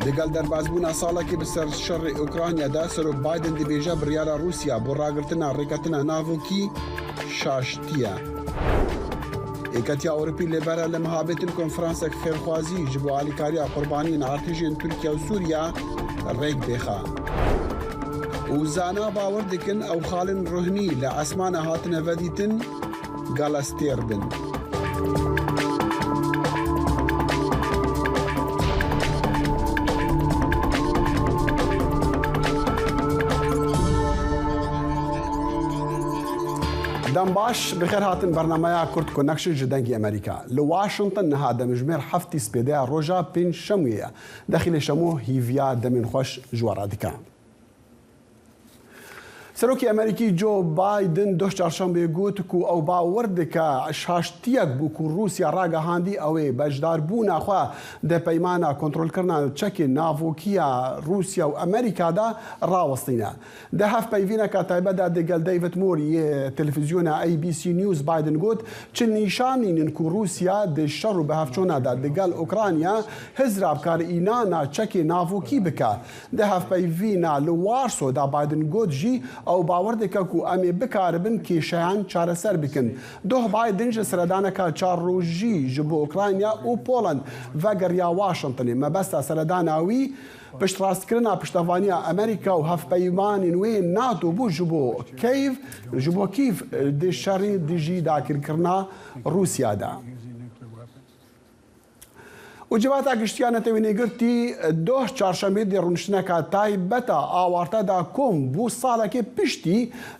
لەگەڵ دەربازبوونا ساڵێکی بەسەر شەڕی ئوکرانیادا سەرۆک بایدن دەبێژە بڕیارە رووسیا بۆ ڕاگرتنا ڕێکەتنە ناوکی شاشتیە. یەکەتیا ئەوروپی لێبەرە لە مەهابێتن کۆنفرانسێک خێرخوازی ji بۆ ئالیکاریە قوربانین ئارتژێن تورکیا و سووریا ڕێک بێخە. و زانا باوەڕ دکن ئەو خاڵن ڕوهنی لە ئەسمانە هاتنە ڤەدیتن گەڵەستێر بن. دەم باش بخێر هاتن بەرنامەیە کورد کۆنەکشن ji dengê Amerîka. Li Washington niha demijmêr heftî spêdeya roja pênc şemûyê ye. Dexîlê şemû hîviya demên xweş ji we re dike. سەرۆکی ئەمریکی جۆ بایدن دۆش چارشەمبێ گوت و ئەو باوەڕ دکە شاشتیەک بوو و رووسیا ڕاگەهاندی ئەوێ بەشداربوونا خوا دە پەیمانە کۆنتڕۆلکردنا چەکی ناڤۆکیە رووسیا و ئەمریکادا ڕاوەستینە. دە هەف پەیڤینەکە تایبەتدا دەگەل دەیڤد مۆری تەلەڤیزیۆنە ABC نیوز بایدن گوت چ نیشانینن و رووسیا دە شەڕ و بەهەفچۆنادا دەگەل ئوکرانیا هزرا بکار ئینانا چەکی ناڤۆکی بکە. دە هەف پەیڤینە لە وارسۆدا بایدن گوت ژی ئەو باوەڕ دەکە و ئەمێ بکاربن کێشەیان چارەسەر بکن. دۆ بایدن ji سەردانەکە چارڕۆژی ji بۆ ئوکرانیا و پۆڵەند ڤەگەڕیا واشنتنێ مەبەستە سەرداناوی پشتڕاستکردنا پشتەوانیە ئەمریکا و هەفپەیمانی نوێ ناتۆ بوو ji بۆ کیڤ di şerê dijî dakirkirina رووسیادا. و جوابتا گشتیان نەتەوێنێگرتی دۆش چارشەمبێ دێ ڕونشتنەکە تایبەتە ئاوارتەدا کۆم بوو ساڵێکی پشتی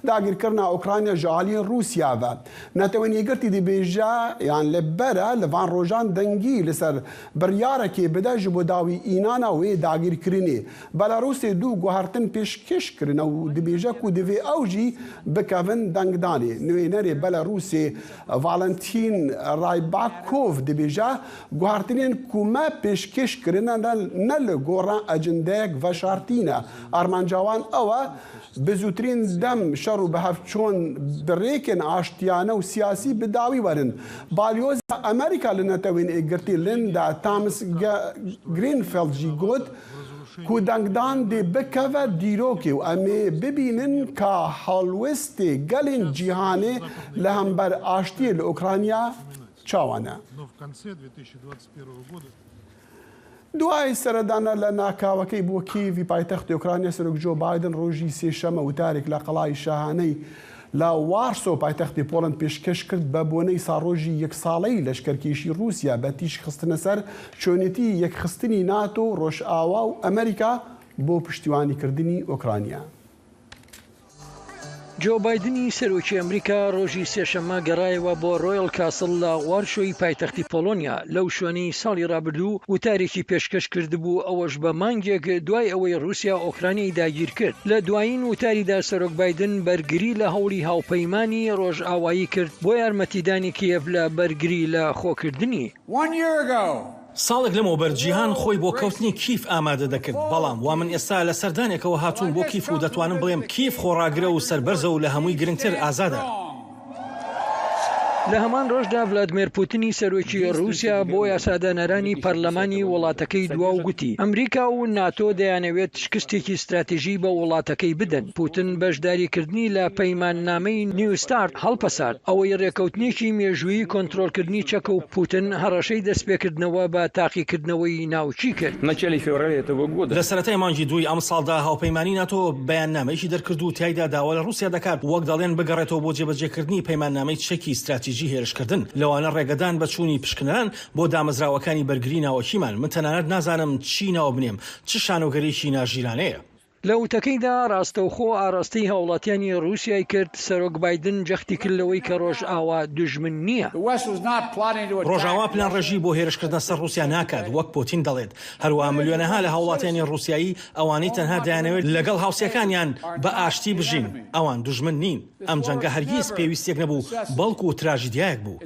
داگیرکردنا ئوکرانیا ji aliyên رووسیا ve. نەتەوێنێگرتی dibêje yan li bere li van rojan dengî li ser biryarekê bide ji bo dawî înana wê dagîrkirinê. Belarûsê du guhertin pêşkêş kirine û dibêje ku divê ew jî bikevin dengdanê. Nûênerê Belarûsê Valentin Raybakov dibêje guhertinên me pêşkêş kirine ne li gora ecendeyek veşartîne. Armancawan ew e bi zûtirîn dem şer û bihevçûn bi rêkên aştiyane û siyasî bi dawî werin. Balyoza Amerîka li netewên Linda Thomas Greenfield jî got ku dengdan dê bikeve dîrokê û em ê bibînin ka helwestê gelên cîhanê li hember aştiyê li Ukrayna çawan e. دوای سەردانە لە ناکاوەکەی بۆ کیڤی پایتەختی ئوکرانیا سەرۆک جۆ بایدن ڕۆژی سێشەمە وتارێک لە قەڵای شاهانەی لە وارسۆ پایتەختی پۆڵەند پێشکەش کرد بە بۆنەی ساڕۆژی یەک ساڵەی لەشکەرکێشی رووسیا بە تیش خستنە سەر چۆنێتی یەکخستنی ناتۆ ڕۆژئاوا و ئەمریکا بۆ پشتیوانیکردنی ئوکرانیا. جۆ بایدنی سەرۆکی ئەمریکا ڕۆژی سێشەممە گەڕایەوە بۆ ڕۆیڵ کاسڵ لە وارشۆی پایتەختی پۆلۆنیا لەو شوێنەی ساڵی ڕابردوو وتارێکی پێشکەش کردبوو ئەوەش بە مانگێک دوای ئەوەی رووسیا ئۆکرانیای داگیر کرد. لە دوایین وتاریدا سەرۆک بایدن بەرگری لە هەوڵی هاوپەیمانی ڕۆژئاوایی کرد بۆ یارمەتیدانی کیێڤ لە بەرگری لە خۆکردنی. ساڵێک لەمەوە بەرجیهان خۆی بۆ کەوتنی کیف ئامادە دەکرد، بەڵام وا من ئێستا لە سەردانێکەوە هاتوون بۆ کیف و دەتوانم بڵێم کیف خۆڕاگرە و سەربەرزە و لە هەمووی گرنگتر ئازادە. لە هەمان ڕۆژدا ڤلادیمیر پوتینی سەرۆکی رووسیا بۆ یاسادانەرانی پەرلەمانی وڵاتەکەی دوا و گوتی ئەمریکا و ناتۆ دەیانەوێت شکستێکی استراتیژی بە وڵاتەکەی بدەن. پوتین بەشداریکردنی لە پەیماننامەی نیو ستارت هەڵپەسارد ئەوەی ڕێکەوتنێکی مێژوویی کۆنتڕۆلکردنی چەکە و پوتین هەڕەشەی دەستپێکردنەوە بە تاقیکردنەوەی ناوچی کرد. لە سەرەتای مانگی دووی ئەم ساڵدا هاوپەیمانی ناتۆ بەیاننامەیەکی دەرکرد و تایدا داوا لە رووسیا دەکات وەک دەڵێن بگەڕێتەوە بۆ جێبەجێکردنی پەیماننامەی چەکی استراتیژی هێرشکردن لەوانە ڕێگەدان بە چوونی پشکنەران بۆ دامەزراوەکانی بەرگری ناوەکیمان. من تەنانەت نازانم چی ناوە بنێم چ شانۆگەرێکی ناژیرانەیە. لە وتەکەیدا ڕاستەوخۆ ئاڕاستەی هاوڵاتیانی رووسیای کرد سەرۆک بایدن جەختی کردلەوەی کە ڕۆژئاوا دوژمن نییە. ڕۆژئاوا پلان ڕێژی بۆ هێرشکردن سەر رووسیا ناکات وەک پۆتین دەڵێت. هەروەها ملیۆنەها لە هاوڵاتیانی رووسایی ئەوانەی تەنها دەیانەوێت لەگەڵ هاوسەکانیان بە ئاشتی بژین ئەوان دوژمن نین. ئەم جەنگە هەرگیز پێویستێک نەبوو بەڵکو و تراژیدیایەک بوو.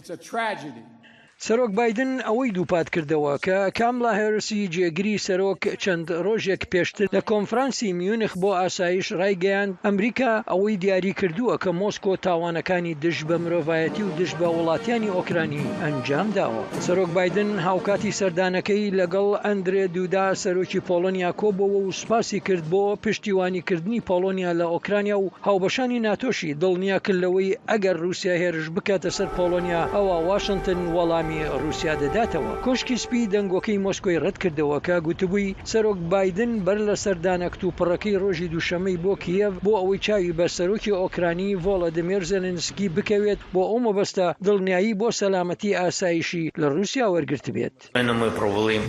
سەرۆک بایدن ئەوەی دووپات کردەوە کە کاملا هێرسی جێگیری سەرۆک چەند ڕۆژێک پێشتر لە کۆنفرانسی میونخ بۆ ئاسایش ڕایگەیاند ئەمریکا ئەوەی دیاری کردووە کە مۆسکۆ تاوانەکانی دژ بە مرۆڤایەتی و دژ بە وڵاتیانی ئۆکرانی ئەنجام داوە. سەرۆک بایدن هاوکاتی سەردانەکەی لەگەڵ ئەندرێ دوودا سەرۆکی پۆلۆنیا کۆبەوە و سوپاسی کرد بۆ پشتیوانیکردنی پۆلۆنیا لە ئۆکرانیا و هاوبەشانی ناتۆشی دڵنیا کردەوەی ئەگەر رووسیا هێرش بکاتە سەر پۆلۆنیا ئەوە واشنگتن وەڵامی رووسیا دەداتەوە. کۆشکی سپی دەنگۆکەی مۆسکۆی ڕەت کردەوە کە گوتبووی سەرۆک بایدن بەر لە سەردانە کتوپڕەکەی ڕۆژی دووشەمەی بۆ کیەڤ بۆ ئەوەی چاوی بە سەرۆکی ئۆکرانی ڤۆڵۆدیمیر زێلێنسکی بکەوێت بۆ ئەو مەبەستە دڵنیایی بۆ سەلامەتی ئاسایشی لە رووسیا وەرگرت بێت.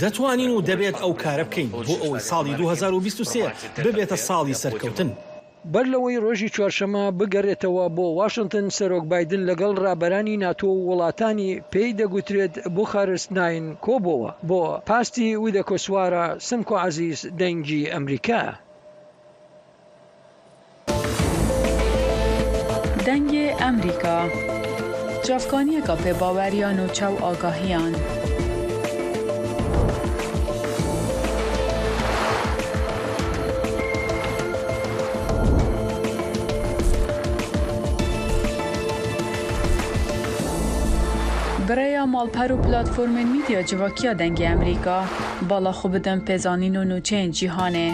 دەتوانین و دەبێت ئەو کارە بکەین بۆ ئەوەی ساڵی 2023 ببێتە ساڵی سەرکەوتن. بەر لەوەی ڕۆژی چوارشەمە بگەڕێتەوە بۆ واشنگتن سەرۆک بایدن لەگەڵ ڕابەرانی ناتۆ و وڵاتانی پێی دەگوترێت بوخارست ناین کۆبەوە بۆ پاستی ویدە کۆسوارە سمکۆ عەزیز دەنگی ئەمریکا. دەنگی ئەمریکا جافکانیەکە پێباوەریان و چاو ئاگاهیان. برای مالپەر و پلاتفۆرمên میدیا civakîya dengê Amerîka bala xwe bidin pêzanîn û nûçeyên cîhanê.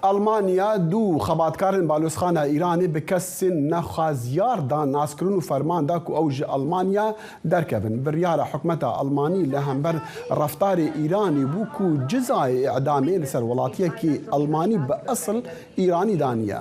ئەڵمانیا دوو خەباتکارن بالۆزخانە ئیرانی bi kesên nexwaziyar da naskirin û ferman da ku ew ji Almanya derkevin. Biryara hikûmeta Almanî li hember reftarê Îranî bû ku cizayê îdamê li ser welatiyekî Almanî bi esil Îranî daniye.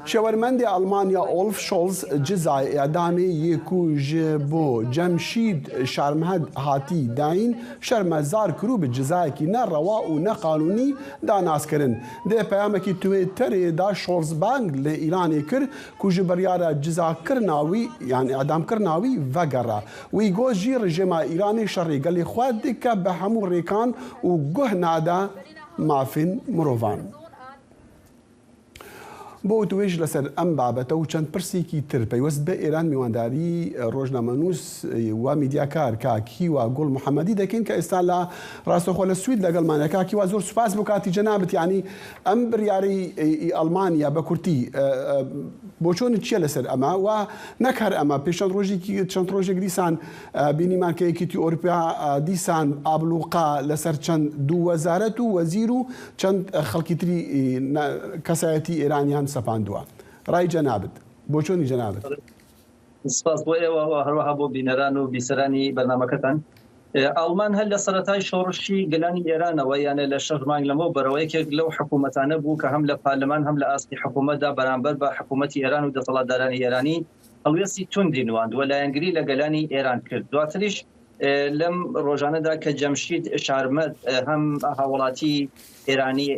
Şewermendê Almanya Olaf Scholz cizayê îdamê yê ku ji bo Cemşîd Şermhed hatî dayîn şermezar kirû bi cizayekî ne rewa û ne qanûnî da naskirin. Dê peyamekî Twitterê da Scholz bang li Îranê kir ku ji biryara cizakirina wî yani îdamkirina wî vegere. Wî got jî rejima Îranê şerê gelê xwe dike bi hemû rêkan û guh nade mafên mirovan. بۆ توێژ لەسەر ئەم بابەتە و چەند پرسێکی تر پەیوەست بە ئێران میوانداری ڕۆژنامەنووس و میدیاکار کاکیوا گوڵ محەممەدی دەکەین کە ئێستا لە ڕاستەخۆ لە سوید لەگەڵمانە کاکیوا زۆر سوپاس بۆ کاتی جەنابەت یعنی ئەم بڕیارەی ئەڵمانیا بە کورتی بۆ چۆن چیە لەسەر ئەمە و نەکار ئەمە پێشەند ڕۆژێکی چەند ڕۆژێک دیسان بینیمان کە یەکێتی ئۆروپیا دیسان ئابلوقا لەسەر چەند دوو وەزارەت و وەزیر و چەند خەڵکی تری کەسایەتی ئێرانیان سەپاندووە. ڕای جەنابەت بۆ چۆنی جەنابەت؟ سپاس بۆ ئێوە هەروەها بۆ بینەران و بیسەرانی بەرنامەکەتان. ئەڵمان هەر لە سەرەتای شۆڕشی گەلانی ئێرانەوە یانە لە 6 مانگ لەمەوە بەرەوەیەکێک لەو حکوومەتانە بوو کە هەم لە پارلەمان هەم لە ئاستی حکوومەتدا بەرامبەر بە حکوومەتی ئێران و دەسەڵاتدارانی ئێرانی هەڵوێستی توندی نواند و لایەنگری لە گەلانی ئێران کرد. دواتریش لەم ڕۆژانەدا کە جەمشید شارمەد هەم هاوڵاتی ئێرانی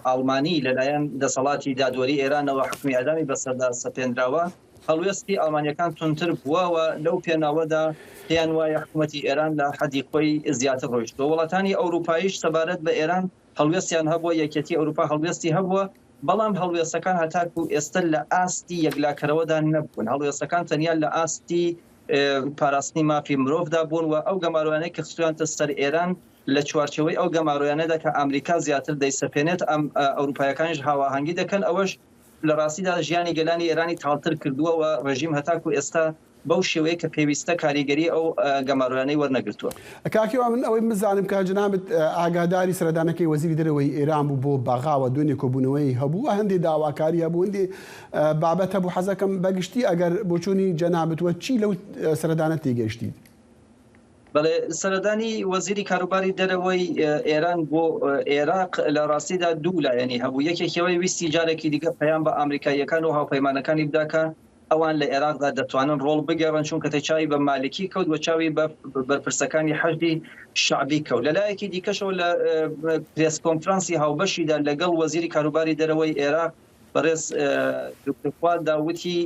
ئەڵمانی لەلایەن دەسەڵاتی دادوەری ئێرانەوە حکمی ئەدامی بەسەردا سەپێنراوە هەڵوێستی ئەڵمانیەکان تونتر بووەوە لەو پێناوەدا پێیان وایە حکوومەتی ئێران لە حەدی خۆی زیاتر ڕۆیشتووە. وڵاتانی ئەوروپاییش سەبارەت بە ئێران هەڵوێستیان هەبووە، یەکێتی ئەوروپا هەڵوێستی هەبووە، بەڵام هەڵوێستەکان هەتاکو ئێستا لە ئاستی یەکلاکەرەوەدا نەبوون. هەڵوێستەکان تەنیا لە ئاستی پاراستنی مافی مرۆڤدا بوون و ئەو گەماڕۆیانەی کە خستویانتە سەر ئێران لە چوارچەوەی ئەو گەماڕۆیانەدا کە ئەمریکا زیاتر دەیسەپێنێت ئەم ئەوروپایەکانیش هاواهەنگی دەکەن. ئەوەش لە ڕاستیدا ژیانی گەلانی ئێرانی تاڵتر کردووە و ڕژیم هەتاکو ئێستا بەو شێوەیە کە پێویستە کاریگەری ئەو گەماڕۆیانەی وەرنەگرتووە. کاکیوا من ئەوەی بزانم کە جەنابەت ئاگاداری سەردانەکەی وەزیری دەرەوەی ئێران بوو بۆ بەغاوە دوێنێ کۆبوونەوەی هەبوو هەندێک داواکاری هەبوو هەندێک بابەت هەبوو. حەزەکەم بەگشتی ئەگەر بۆ چۆنی جەنابەتوە چی لەو سەردانە تێگەشتیت؟ بەڵێ سەردانی وەزیری کاروباری دەرەوەی ئێران بۆ عێراق لە ڕاستیدا دوو لایەنی هەبوو. یەکێکەوەی ویستی جارێکی دیکە پەیام بە ئەمریکاییەکان و هاوپەیمانەکانی بداکە ئەوان لە عێراقدا دەتوانن ڕۆڵ بگەڕن چونکە تێچاوی بە مالکی کەوت و چاوی بە بەرپرسەکانی حەشدی شعبی کەوت. لەلایەکی دیکەشەوە لە پرێس کۆنفرانسی هاوبەشیدا لەگەڵ وەزیری کاروباری دەرەوەی عێراق بەڕێز دکتۆر داوتی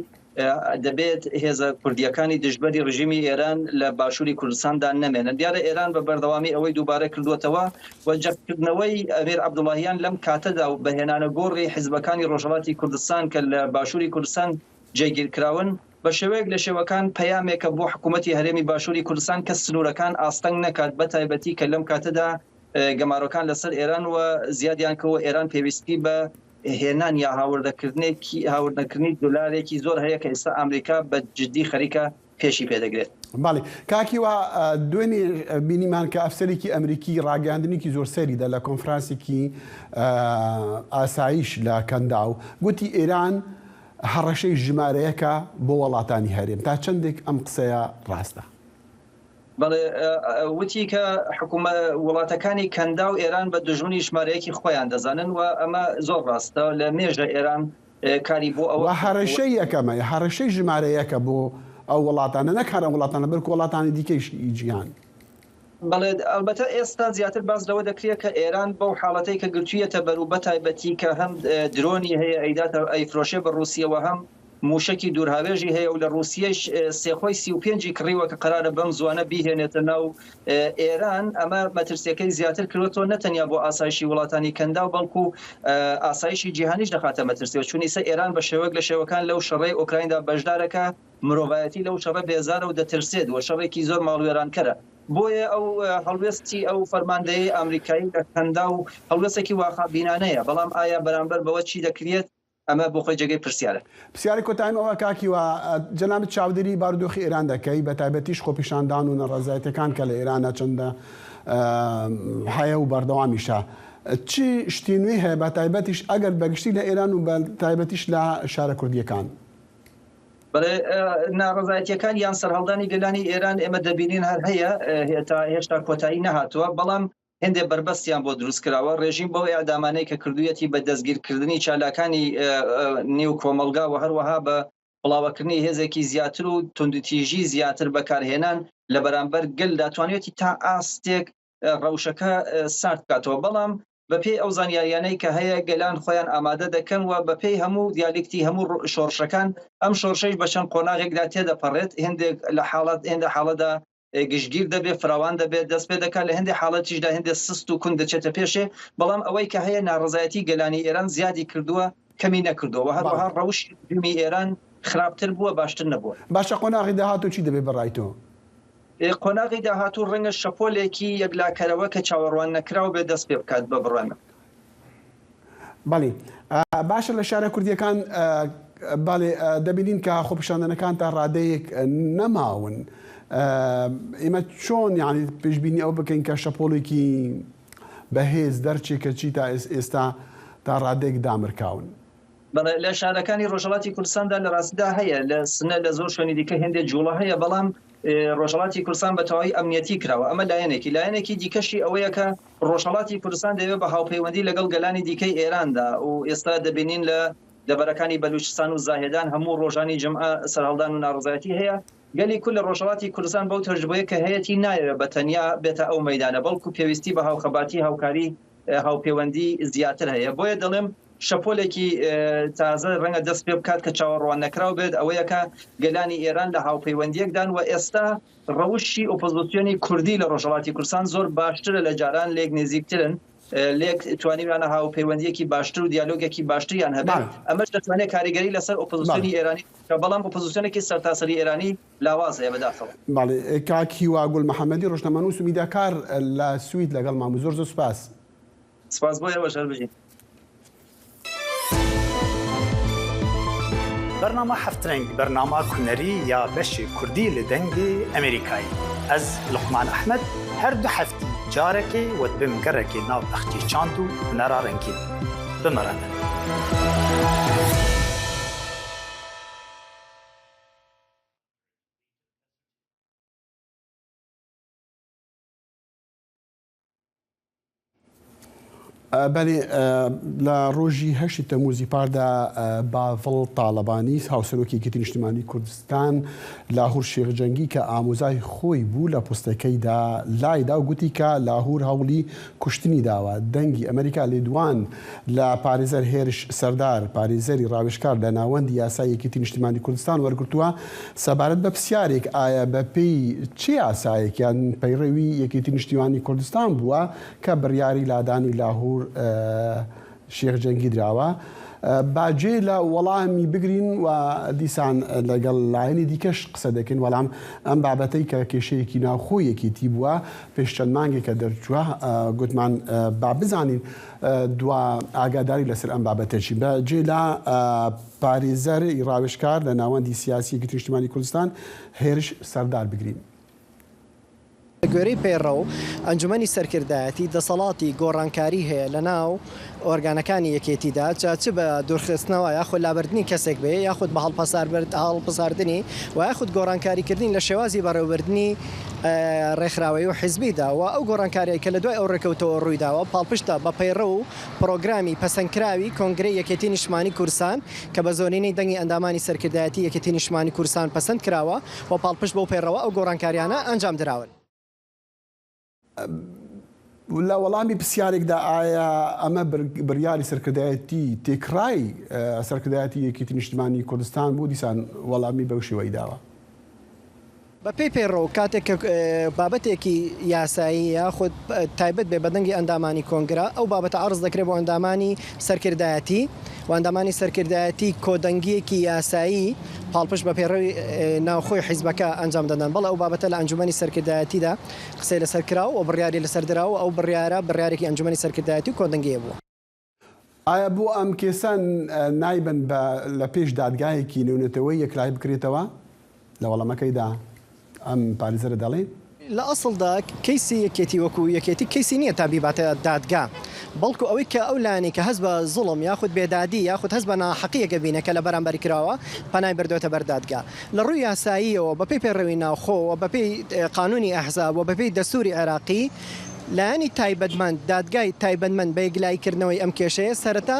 دەبێت هێزە کوردیەکانی دژبەری ڕژیمی ئێران لە باشووری کوردستاندا نەمێنن. دیارە ئێران بە بەردەوامی ئەوەی دووبارە کردووەتەوە و جەبکردنەوەی ئەمیر عەبدوڵاهیان لەم کاتەدا و بەهێنانە گۆڕی حیزبەکانی ڕۆژهەڵاتی کوردستان کە لە باشووری کوردستان جێگیرکراون بە شێوەیەک لە شێوەکان پەیامێکە بۆ حکوومەتی هەرێمی باشووری کوردستان کە سنوورەکان ئاستەنگ نەکات بە تایبەتی کە لەم کاتەدا گەمارۆکان لەسەر ئێران و زیادیانکەوە ئێران پێویستی بە هێنان یا هاوردەکردنی دلارێکی زۆر هەیە کە ئێستا ئەمریکا بە جددی خەریکە پێشی پێدەگرێت. باڵێ کاکیوە دوێنێ بینیمان کە ئەفسەرێکی ئەمریکی ڕاگەاندنێکی زۆر سەریدا لە کۆنفرانسێکی ئاسایش لە کەنداو گوتی ئێران هەڕەشەی ژمارەیەکە بۆ وڵاتانی هەرێم تا چەندێک ئەم قسەیە ڕاستە؟ بەڵێ وتی کە وڵاتەکانی کەندا و ئێران بە دژمنی ژمارەیەکی خۆیان دەزانن و ئەمە زۆر ڕاستە لە مێژە ئێران کاری بۆ ئەوە هەڕەشەی یەکەمە هەڕەشەی ژمارەیەکە بۆ ئەو وڵاتانە نەکارە وڵاتانە بەرک وڵاتانی دیکەی جیهان. بەڵێ ئەلبەتە ئێستا زیاتر باز لەوە دەکرێت کە ئێران بەو حاڵەتەی کە گرتوویەتە بەروو بە تایبەتی کە هەم درۆنی هەیە ئەیداتە ئەیفرۆشێ بە رووسیەوە هەم موشکی دوورهاوێژی هەیە و لە رووسیەش سێخۆی 35 کڕیوە کە قرارە بەم زوانە بیهێنێتە ناو ئێران ئەمە مەترسیەکەی زیاتر کردوەوە نەتەنیا بۆ ئاسایشی وڵاتانی کەندا و بەڵکو ئاسایشی جیهانیش دەخاتە مەترسیەوە چونی سە ئێران بە شێوەیەک لە شێوەکان لەو شەڕەی ئۆکرایندا بەشدارەکە مرۆڤایەتی لەو شەڕە بێزارە و دەترسێت و شەڕێکی زۆر ماڵوێرانکەرە بۆیە ئەو هەڵوێستی ئەو فەرماندەیی ئامریکایی لە کەندا و هەڵوێستێکی واخابینانەیە بەڵام ئایا بەرامبەر بەوە چی دەکرێت ئەمە بۆ خۆی جێگەی پرسیارە. پرسیاری کۆتاییەوە کاکیوە جەنابەت چاودێری بارودۆخی ئێران دەکەی بە تایبەتیش خۆپیشاندان و نەڕەزایەتەکان کە لە ئێرانە چەندە هەیە و بەردەوامیشە چی شتی نوێی هەیە بە تایبەتیش ئەگەر بەگشتی لە ئێران و بە تایبەتیش لە شارە کوردیەکان؟ ناڕزایەتیەکان یان سەرهەڵدانی گەلانی ئێران ئێمە دەبینین هەر هەیە تا هێشتا کۆتایی نەهاتووە بەڵام هەندێ بربەستیان بۆ دروستکراوە ڕێژیم بەو ئەعدامانەی کە کردوویەتی بە دەستگیرکردنی چالاکانی نێو کۆمەلگا و هەروەها بە بڵاوەکردنی هێزێکی زیاتر و توندتیژی زیاتر بەکارهێنان لە بەرامبەر گەل دەتوانێتی تا ئاستێک ڕەوشەکە سارد بکاتەوە بەڵام بەپێی ئەو زانیاریانەی کە هەیە گەلان خۆیان ئامادە دەکەن و بەپێی هەموو دیالکتی هەموو شۆڕشەکان ئەم شۆڕشەش بە چەند قۆناغێکدا تێدەپەڕێت هێندێک لە هێندە حاڵەدا گشتگیر دەبێت فراوان دەبێت دەست پێ دەکات لە هەندێ حاڵەتیشدا هەندێ سست و کون دەچێتە پێشێ بەڵام ئەوەی کە هەیە ناڕزایەتی گەلانی ئێران زیادی کردووە کەمی نەکردەوە هەروەها ڕەوشی دومی ئێران خراپتر بووە باشتر نەبووە. باشە قۆناغی داهاتوو چی دەبێت بەڕایتەوە؟ قۆناغی داهاتوو ڕەنگە شەپۆلێکی یەکلاکەرەوە کە چاوەڕوان نەکراو بێ دەست پێ بکات بە بڕوانە. باڵێ باشە لە شارە کوردیەکان باڵێ دەبینین کە خۆپیشاندنەکان تا ڕادەیەک نەماون ئێمە چۆن یعنی پێشبینی ئەو بکەین کە شەپۆڵێکی بەهێز دەرچێکە چی تا ئێستا تا ڕادێک دامرکاون؟ لە شارەکانی ڕۆژهەڵاتی کوردستاندا لە ڕاستیدا هەیە لە سنە لە زۆر شوێنی دیکە هێندێک جوڵە هەیە بەڵام ڕۆژهەڵاتی کوردستان بە تەواوی ئەمنیەتی کراوە ئەمە لایەنێکی دیکەشی ئەوەیە کە ڕۆژهەڵاتی کوردستان دەوێت بە هاوپەیوەندی لەگەڵ گەلانی دیکەی ئێراندا و ئێستا دەبینین لە دەبەرەکانی بەلوچستان و زاهێدان هەموو ڕۆژانی جمعە سەرهەڵدان و ناڕزایەتی هەیە گەلی کول لە ڕۆژهەڵاتی کوردستان بەو تەجربەیە کە هەیەی نایەوێت بە تەنیا بێتە ئەو مەیدانە بەڵکو پێویستی بە هاوخەباتی هاوکاری هاوپەیوەندی زیاتر هەیە بۆیە دەڵێم شەپۆلێکی تازە ڕەنگە دەست پێ بکات کە چاوەڕوان نەکراو بێت ئەوەیە کە گەلانی ئێران لە هاوپەیوەندیەکدان و ئێستا ڕەوشی ئۆپۆزیسیۆنی کوردی لە ڕۆژهەڵاتی کوردستان زۆر باشترە لە جاران لێک نزیکترن لێک توانیوانە هاوپەیوەندیەکی باشتر و دیالۆگێکی باشتریان هەبێت ئەمەش دەتوانێت کاریگەری لەسەر ئۆپۆزیسیۆنی ئێرانی کە بەڵام ئۆپۆزیسیۆنێکی سەرتاسەری ئێرانی لاواز هەیە بەداخەوە. باڵێ کاکی واگوڵ محەممەدی ڕۆژنەمەنووس و میداکار لە سوید لەگەڵ مامو زۆر سوپاس. سپاس بۆ ئێوە شەر بژین. برنامه هفترنگ برنامه کنری یا بشی کردی لدنگی امریکایی از لقمان احمد هر دو هفتی جارکی و بمگرکی ناو اختی چاندو نرا رنگین بمرانه. بەێ لە ڕۆژی هەشتی تەموزی پاردا باڤڵ تاالبانی هاوسەرۆکی گرتی نیشتیمانی کوردستان لاهور شێخجەنگی کە ئامۆزای خۆی بوو لە پۆستەکەیدا لایدا و گوتی کە لاهور هەوڵی کوشتنی داوە دەنگی ئەمریکا لێدوان لە پارێزەر هێرش سەردار پارێزەری ڕاوێژکار لە ناوەندی یاسایەکێتی نیشتیمانی کوردستان وەرگرتووە سەبارەت بە پرسیارێک ئایا بەپێی چی یاسایەکیان پەیڕەوی یەکێتی نیشتیمانی کوردستان بووە کە بڕیاری لادانی لاهور شێخجەنگی دراوە باجێ لە وەڵامی بگرین و دیسان لەگەڵ لایەنی دیکەش قسە دەکەین وەڵام ئەم بابەتەی کە کێشەیەکی ناوخۆیەکیتی بووە پێش چەند مانگێکە دەرچووە گوتمان با بزانین دوا ئاگاداری لەسەر ئەم بابەتێکی باجێ لە پارێزەری ڕاوێژکار لە ناوەندی سیاسی یەکێتی نیشتیمانی کوردستان هێرش سەردار بگرین. گوێرەی پێڕەو ئەنجومەنی سەرکردایەتی دەسەڵاتی گۆڕانکاری هەیە لە ناو ئۆرگانەکانی یەکێتیدا چ بە دوورخستنەوە یاخود لابردنی کەسێک بێ یاخود بە هەڵپەساردنی و یاخود گۆڕانکاریکردین لە شێوازی بەڕێوەبردنی ڕێکخراوەی و حیزبیدا و ئەو گۆڕانکاریە کە لە دوای ئەو ڕێکەوتەوە ڕوویداوە پاڵپشتە بە پەیڕە و پرۆگرامی پەسەندکراوی کۆنگرەی یەکێتی نیشتیمانی کوردستان کە بە زۆرینەی دەنگی ئەندامانی سەرکردایەتی یەکێتی نیشتیمانی کوردستان پەسەند کراوە و پاڵپشت بەو پەیڕەوە ئەو گۆڕانکاریانە ئەنجام دراون. لە وەڵامی پرسیارێکدا ئایا ئەمە بڕیاری سەرکردایەتی تێکڕای سەرکردایەتی یەکێتی نیشتیمانی کوردستان بوو دیسان وەڵامی بەو شێوەی داوە؟ بە پێی پێڕەو کاتێک بابەتێکی یاسایی یاخود تایبەت بێ بەدەنگی ئەندامانی کۆنگرا ئەو بابەتە عرض دەکرێت بۆ ئەندامانی سەرکردایەتی و ئەندامانی سەرکردایەتی کۆدەنگیەکی یاسایی پاڵپشت بە پێڕەوی ناوخۆی حیزبەکە ئەنجام دەدەن بەڵێ ئەو بابەتە لە ئەنجومەنی سەرکردایەتیدا قسەی لەسەر کراوە و بڕیاری لەسەر دراوە ئەو بڕیارێکی ئەنجومەنی سەرکردایەتی و کۆدەنگیە بووە. ئایا بۆ ئەم کێسان نایبن لە پێش دادگایەکی نێونەتەوەی یەکلای بکرێتەوە لە وەڵامەکەیدا ئەم پارێزەرە دەڵێ؟ لە ئەسڵدا کەیسی یەکێتی وەکو یەکێتی کەیسی نییە تا بیباتە دادگا بەڵکو ئەوەی کە ئەو لایەنی کە هەست بە زوڵم یاخود بێدادی یاخود هەست بە ناحەقیەکە بینە کە لە بەرامبەری کراوە پەنای بردوێتە بەر دادگا لە ڕووی یاساییەوە بەپێی پێڕەوی ناوخۆ و بەپێی قانونی ئەحزاب و بەپێی دەستوری عێراقی لایەنی تایبەتمەند دادگای تایبەتمەند بە یەکلایکردنەوەی ئەم کێشەیە سەرەتا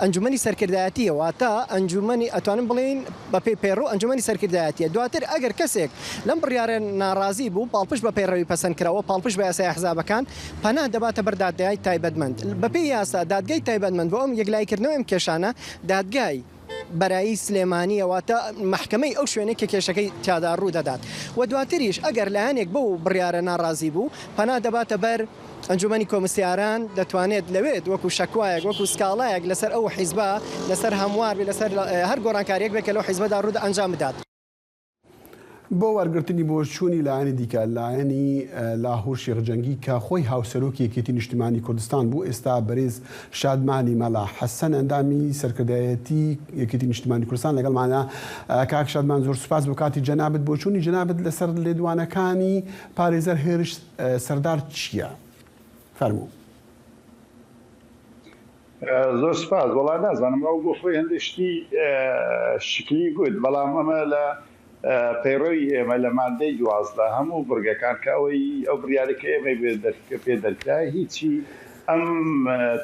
ئەنجومەنی سەرکردایەتیە واتە ئەنجومەنی ئەتوانم بڵین بە پێی پێڕوو ئەنجومەنی سەرکردایەتیە دواتر ئەگەر کەسێک لەم بڕیارە ناڕازی بوو پاڵپشت بە پەیڕەوی پەسەندکراوە پاڵپشت بە یاسای ئەحزابەکان پەنا دەباتە بەر دادگای تایبەتمەند بە پێی یاسا دادگای تایبەتمەند بۆ ئەم یەکلایکردنەوەی ئەم کێشانە دادگای بەرایی سلێمانی ئەواتە محکمەی ئەو شوێنێک کە کێشەکەی تیادا ڕوو دەدات و دواتریش ئەگەر لایەنێک بەو بڕیارە ناڕازی بوو پەنا دەباتە بەر ئەنجومەنی کۆمسیاران دەتوانێت لەوێت وەکو شەکوایەک وەکو سکاڵایەک لەسەر ئەو حیزبە لەسەر هەموار لەسەر هەر گۆڕانکاریەک بێت کە لەو حیزبەدا ڕوودا ئەنجام بدات. بۆ وەرگرتنی بۆ چوونی لایەنی دیکە لایەنی لاهور شێخجەنگی کە خۆی هاوسەرۆکی یەکێتی نیشتیمانی کوردستان بوو ئێستا بەرێز شادمانی مەلا حەسەن ئەندامی سەرکردایەتی یەکێتی نیشتیمانی کوردستان لەگەڵمانە. کاک شادمان زۆر سوپاس بۆ کاتی جەنابەت بۆ چوونی جەنابەت لەسەر لێدوانەکانی پارێزەر هێرش سەردار چییە؟ فەرموو. زۆر سپاس وەڵا نازانم ئەو بۆ خۆی هەندێک شتی شکلی گوت بەڵام ئەمە لە پەیڕەوی ئێمە لە مادەی 12 هەموو بڕگەکان کە ئەو بڕیارەکە ئێمە پێ دەرکرای هیچی ئەم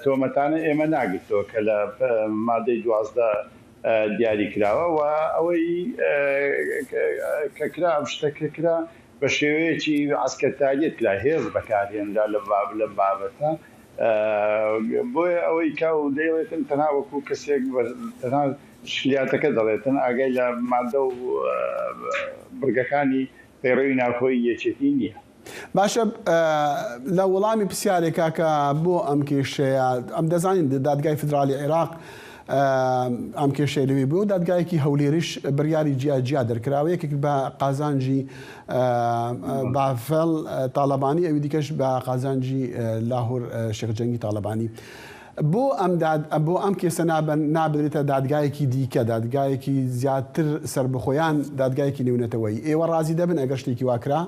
تۆمەتانە ئێمە ناگرتەوە کە لە مادەی 12 دیاری کراوە و ئەوەی کە کرا ئەم شتەکە کرا بە شێوەیەکی عسکەرتاریەت کرا هێز بەکارهێنرا لە بابەتە بۆیە ئەوەی کا و دەیڵێتن تەنها وەکو کەسێک تەنها شکلیاتەکە دەڵێتن ئاگای لە مادە و بڕگەکانی پەیڕەوی ناوخۆی یەکێتی نییە. باشە لە وەڵامی پرسیارێکا کە بۆ ئەم کێشەیە ئەم دەزانین دادگای فدرالی عێراق ئەم کێشەی لەوێ بوو دادگایەکی هەولێریش بڕیاری جیا دەرکراوە یەکێک بە قازانجی بافەڵ تاالبانی ئەوی دیکەش بە قازانجی لاهور شێخجەنگی تاالبانی بۆ ئەم کێسە نابدرێتە دادگایەکی دیکە دادگایەکی زیاتر سربەخۆیان دادگایەکی نێونەتەوەی ئێوە ڕازی دەبن ئەگەر شتێکی واکرا؟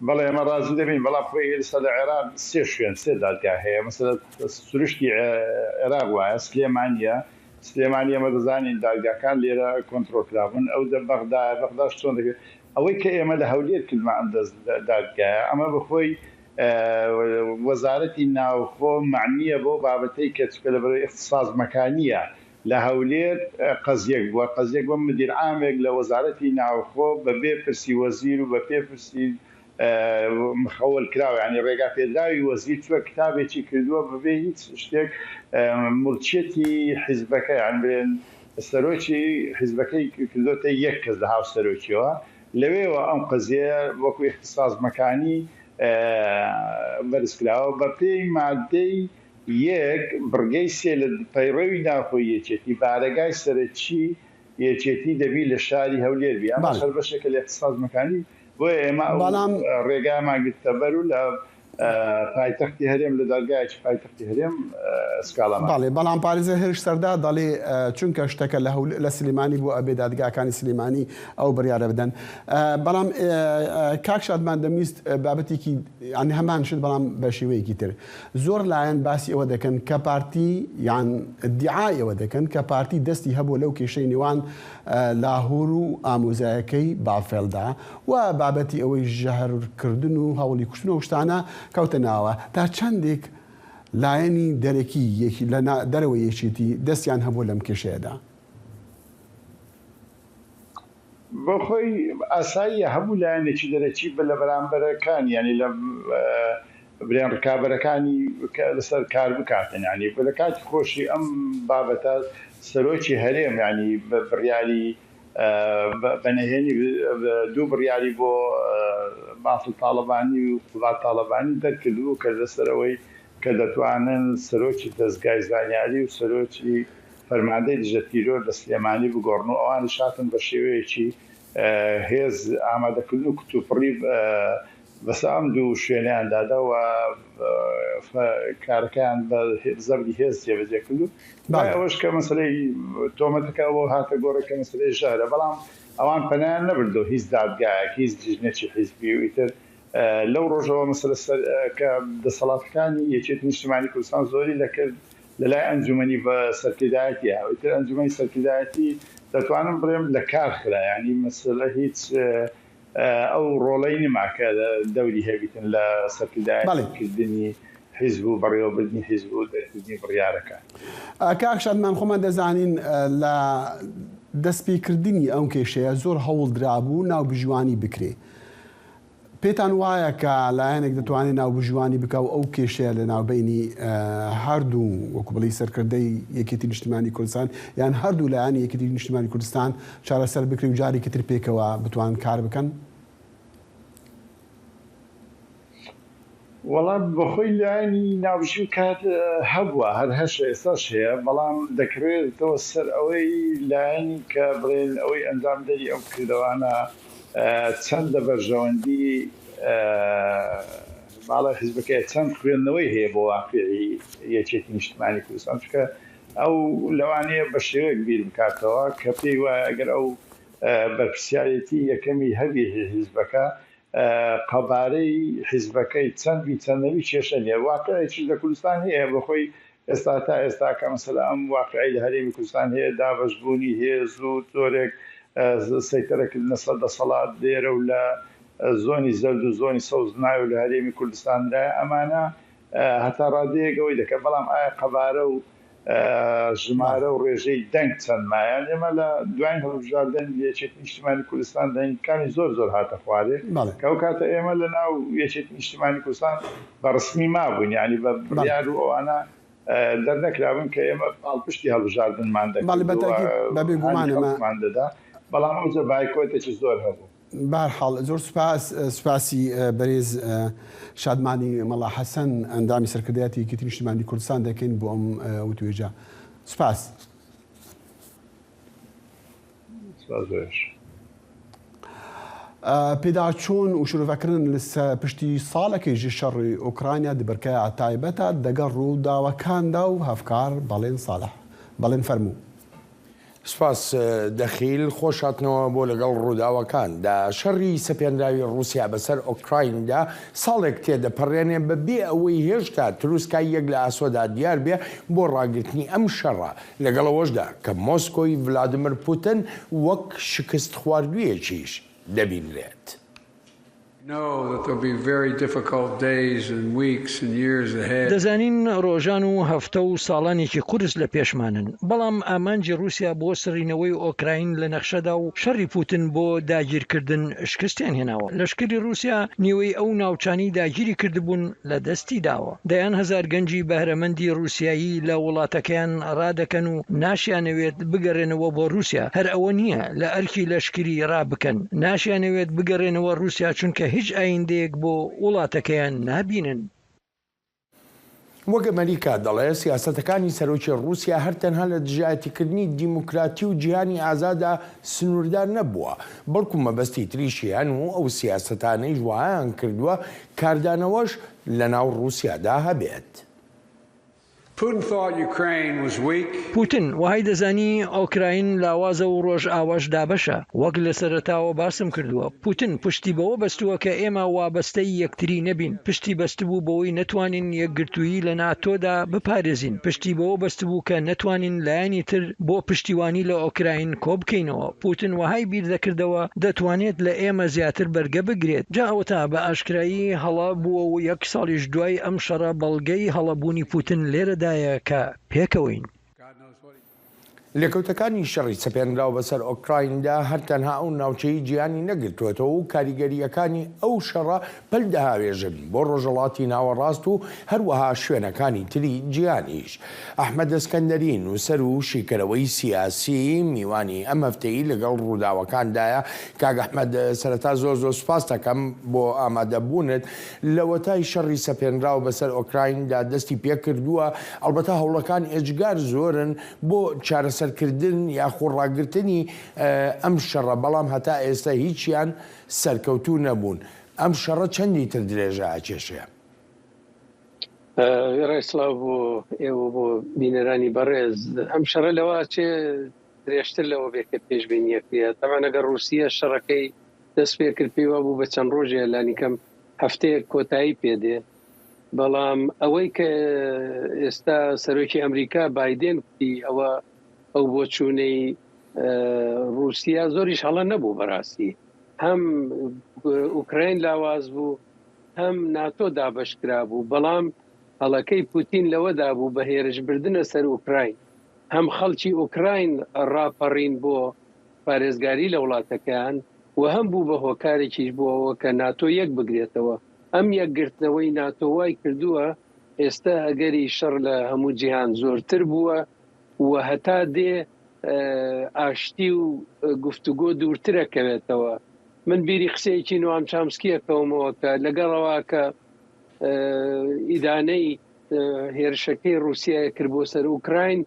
بەڵێ ئێمە ڕازی دەبین بەڵام خۆی ئێستا لە عێراق سێ شوێن سێ دادگا هەیە مەسەلەن سروشتی عێراق وایە سلێمانی ئێمە دەزانین دادگاکان لێرە کۆنتڕۆلکرابوون ئەو بەغداد چۆن دەکرێت ئەوەی کە ئێمە لە هەولێر کردمە ئەم دادگایە ئەمە بخۆی وەزارەتی ناوخۆ معنیە بۆ بابەتەی کە چکە لەبەرەوەی اختصاص مەکانیە لە هەولێر قەزیەک بووە مدیر عامێک لە وەزارەتی ناوخۆ بەبێ پرسی وەزیر و بە پێ پرسی مخەوەل کراوە ینی ڕێگا پێدراوی وەزیر چووە کتابێکی کردووە بەبێ هیچ شتێک مڵکیەتی حیزبەکە یان بێن سەرۆکی حیزبەکەی کردوتە یەک کەس لە هاو سەرۆکیەوە لەوێەوە ئەم قەزیە وەکو اختصاص مەکانی بەرزکراوە بە پێی مادەی یەک بڕگەی سێ لە پەیڕەوی ناوخۆی یەکێتی بارەگای سەرەکی یەکێتی دەبی لە شاری هەولێربی ئەمە خەر بەشێکە لە اقتصادمەکانی بۆیە ئێمە ڕێگامان گرتەبەر و لە پایتەختی هەرێم لە دەرگایکی پایتەختی هەرێم سکاڵەمان باڵێ بەڵام پارێزە هێرش سەردا دەڵێ چونکە شتەکە لە سلێمانی بۆ ئەبێ دادگاکانی سلێمانی ئەو بڕیارە بدەن بەڵام کاک شادمان دەمویست بابەتێکی ئەنی هەمان شت بەڵام بە شێوەیەکی تر زۆر لایەن باسی ئەوە دەکەن کە پارتی یان ادعای ئەوە دەکەن کە پارتی دەستی هەبوو لەو کێشەی نێوان لاهور و ئامۆزایەکەی بافێلدا و بابەتی ئەوەی ژەهرکردن و هەوڵی کوشتن و شتانە کەوتە ناوە تا چەندێک لایەنی دەرەکی دەرەوە یەکێتی دەستیان هەبوو لەم کێشەیەدا بۆ خۆی ئاساییە هەموو لایەنێکی دەرەکی بە لە بەرامبەرەکان ینی لە بریان ڕکابەرەکانی لەسەر کار بکاتن ینی بە لە کاتی خۆشی ئەم بابەتە سەرۆکی هەرێم ینی بە بڕیاری بەنهێنی دوو بڕیاری بۆ مافڵ تاڵەبانی و وڵات تاڵەبانی دەرکردو کە لەسەرەوەی کە دەتوانن سەرۆکی دەستگای زانیاری و سەرۆکی فەرماندەی دژەتیرۆ لە سلێمانی بگۆڕن و ئەوان شاتن بە شێوەیەکی هێز ئامادەکردن و کتوپڕی بەسام دوو شوێنیاندادا و کارەکەیان بە زەبری هێز جێبەجێ کردو ئەوەش کە مەسلەی تۆمەتەکە بۆ هاتە گۆڕەکە مەسلەی ژارە بەڵام ئەوان پەنیان نەبردو هیچ دادگایەک هیچ جژنێکی حیزبی و ئیتر لەو ڕۆژەوە مەسلە کە دەسەڵاتەکانی یەکێتی نیشتیمانی کوردستان زۆری دەکرد لەلای ئەنجومەنی بە سەرکردایەتی ئیتر ئەنجومەنی سەرکردایەتی دەتوانم بڵێم لە کار خرا ینی مەسلە هیچ ئەو ڕۆڵەی نماکە دەوری هەبیتن لە سەرکردایەتیکردنی حیزب و بەڕێوەبردنی حیزب و دەرکردنی بڕیارەکان کاک شادمان خۆمان دەزانین لە دەستپێکردنی ئەو کێشەیە زۆر هەوڵ درابوو ناو بژوانی بکرێ پێتان وایە کە لایەنێک دەتوانێت ناو بژوانی بکە و ئەو کێشەیە لە ناوبینی هەردوو وەکو بڵی سەرکردەی یەکێتی نیشتیمانی کوردستان یان هەردوو لایەنی یەکێتی نیشتیمانی کوردستان چارەسەر بکرێ و جارێکی تر پێکەوە بتوان کار بکەن وەڵام بەخۆی لایەنی ناوژی کات هەبووە هەر هەش ئێستاش هەیە بەڵام دەکرێتەوە سەر ئەوەی لایەنی کە بڵێن ئەوەی ئەنجامدەری ئەو کردەوانە چەندە بەرژەوەندی باڵە حیزبەکە چەند خوێندنەوەی هەیە بۆ واقعی یەکێتی نیشتیمانی کوردستان چکە ئەو لەوانەیە بە شێوەیەک بیر بکاتەوە کە پێی وایە ئەگەر ئەو بەرپرسیارەتی یەکەمی هەبی حیزبەکە قەبارەی حیزبەکەی چەندی چەندەوی کێشە نیە واقعەیەکی لە کوردستان هەیە بەخۆی ئێستا تا ئێستا کە مەسەلا ئەم واقعی لە هەرێمی کوردستان هەیە دابەشبوونی هێز و زۆرێک سەیتەرەکردنە سەر دەسەڵات لێرە و لە زۆنی زەرد و زۆنی سەوز ناوی لە هەرێمی کوردستاندا ئەمانە هەتا ڕادەیەکەوەی دەکەن بەڵام ئایا قەبارە و ژمارە و ڕێژەی دەنگ چەندمایان ئێمە لە دوای هەڵبژاردن یەکێتی نیشتیمانی کوردستان دەنگەکانی زۆر زۆر هاتە خوارێ کە ئەو کاتە ئێمە لە ناو یەکێتی نیشتیمانی کوردستان بەڕسمی مابووین ینی بە بڕیار و ئەوانە دەرنەکرابن کە ئێمە پاڵپشتی هەڵبژاردنمان دەکەمان دەدا بەڵام ئەوجە بایکۆتێکی زۆر هەبوو بەرحاڵ زۆر سوپاسی بەرێز شادمانی مەڵا حەسەن ئەندامی سەرکردایەتی یەکێتی نیشتیمانی کوردستان دەکەین بۆ ئەم وتوێژە سوپاس پێداچوون و شروعکردن لە پشتی ساڵێکی شەڕی ئۆکرانیا دبرکای تایبەتە دەگەڵ ڕووداوەکاندا و هەفکار بەڵێن ساڵح بەڵێن فەرموو سپاس دەخیل خۆشاتنەوە بۆ لەگەڵ ڕووداوەکان دا شەڕی سەپێنراوی رووسیا بەسەر ئۆکرایندا ساڵێک تێدەپەڕێنێ بەبێ ئەوەی هێشتا تروسکای یەک لە ئاسۆدا دیار بێ بۆ ڕاگررتنی ئەم شەڕە لەگەڵەوەشدا کە مۆسکۆی ڤلادیمیر پوتین وەک شکست خواردوویەکیش دەبینرێت. دەزانین ڕۆژان و هەفتە و ساڵانێکی قورس لە پێشمانن بەڵام ئامانجی رووسیا بۆ سڕینەوەی ئۆکراین لە نەخشەدا و شەڕی پوتین بۆ داگیرکردن شکستیان هێناوە لەشکری رووسیا نیوەی ئەو ناوچانی داگیری کردبوون لە دەستی داوە دەیان هەزار گەنجی بەهرەمەندی رووسایی لە وڵاتەکەیان ڕادەکەن و ناشیانەوێت بگەڕێنەوە بۆ رووسیا هەر ئەوە نییە لە ئەرکی لەشکری ڕابکەن ناشیانەوێت بگەڕێنەوە رووسیا چونکە هیچ ئایندەیەک بۆ وڵاتەکەیان نابینن. وەک ئەمریکا دەڵێ سیاسەتەکانی سەرۆکی رووسیا هەر تەنها لە دژایەتیکردنی دیموکراتی و جیهانی ئازادا سنووردار نەبووە، بەڵکو مەبەستی تریشیان و ئەو سیاسەتانەی ژوایان کردووە کاردانەوەش لە ناو رووسیادا هەبێت. پوتین وهای دەزانی ئۆکراین لاوازە و ڕۆژ ئاواش دابەشە، وەک لە سەرەتاوە باسم کردووە. پوتین پشتی بەوە بەستووە کە ئێمە وابەستەی یەکتری نەبین، پشتی بەستبوو بەوەی نەتوانین یەکگرتووی لە ناتۆدا بپارێزین، پشتی بەوە بەستبوو کە نەتوانین لایەنی تر بۆ پشتیوانی لە ئۆکراین کۆبکەینەوە. پوتین وهای بیر دەکردەوە دەتوانێت لە ئێمە زیاتر بەرگە بگرێت. جا ئەوە تا بە ئاشکرایی هەڵا بووە و یەک ساڵیش دوای ئەم شەڕە بەڵگەی هەڵەبوونی پوتین لێرەدایە کە پێکەوەین. لێکەوتەکانی شەڕی سەپێنراو بەسەر ئۆکرایندا هەر تەنها ئەو ناوچەی جیهانی نەگرتوێتەوە و کاریگەریەکانی ئەو شەڕە پەلدەهاوێژن بۆ ڕۆژهەڵاتی ناوەڕاست و هەروەها شوێنەکانی تری جیهانیش. ئەحمەد ئەسکەندەری نووسەر و شیکەرەوەی سیاسی میوانی ئەم هەفتەیە لەگەڵ ڕووداوەکاندایە. کاک ئەحمەد، سەرەتا زۆر سوپاس دەکەم بۆ ئامادەبوونت لەوەتای شەڕی سەپێنراو بەسەر ئۆکرایندا دەستی پێکردووە. ئەڵبەتە هەوڵەکان ئێجگار زۆرن بۆ چارەسەرکردن یاخۆ ڕاگررتنی ئەم شەڕە، بەڵام هەتا ئێستا هیچیان سەرکەوتوو نەبوون. ئەم شەڕە چەندی تر درێژە ئاکێشەیە؟ ڕێسلااو بۆ ئێوە بۆ بینەرانی بەڕێز، ئەم شەڕە لەوە چێ درێژتر لەوە بێکە پێشبینیەکرێ. تەمان ئەگەر رووسیا شەڕەکەی دەست پێ کرد پێیوە بوو بە چەند ڕۆژێ لانیکەم هەفتەیەک کۆتایی پێدێ، بەڵام ئەوەی کە ئێستا سەرۆکی ئەمریکا بایدێن کوتی ئەو بۆ چوونەی رووسیا زۆریش هەڵە نەبوو بەڕاستی، هەم ئوکراین لاواز بوو هەم ناتۆ دابشکرا بوو، بەڵام هەڵەکەی پوتین لەوەدا بوو بە هێرشبردنە سەر ئوکراین، هەم خەڵکی ئوکراین ڕاپەڕین بۆ پارێزگاری لە وڵاتەکان و هەم بوو بە هۆکارێکیش بووەوە کە ناتۆ یەک بگرێتەوە. ئەم یەکگرتنەوەی ناتۆ وای کردووە ئێستا ئەگەری شەڕ لە هەموو جیهان زۆرتر بووە و هەتا دێ ئاشتی و گفتوگۆ دوورترەکەوێتەوە. من بیری قسەیەکی نوام چامسکیەکەومەوە کە لەگەڵەوە کە ئیدانەی هێرشەکەی رووسیا کرد بۆ سەر ئوکراین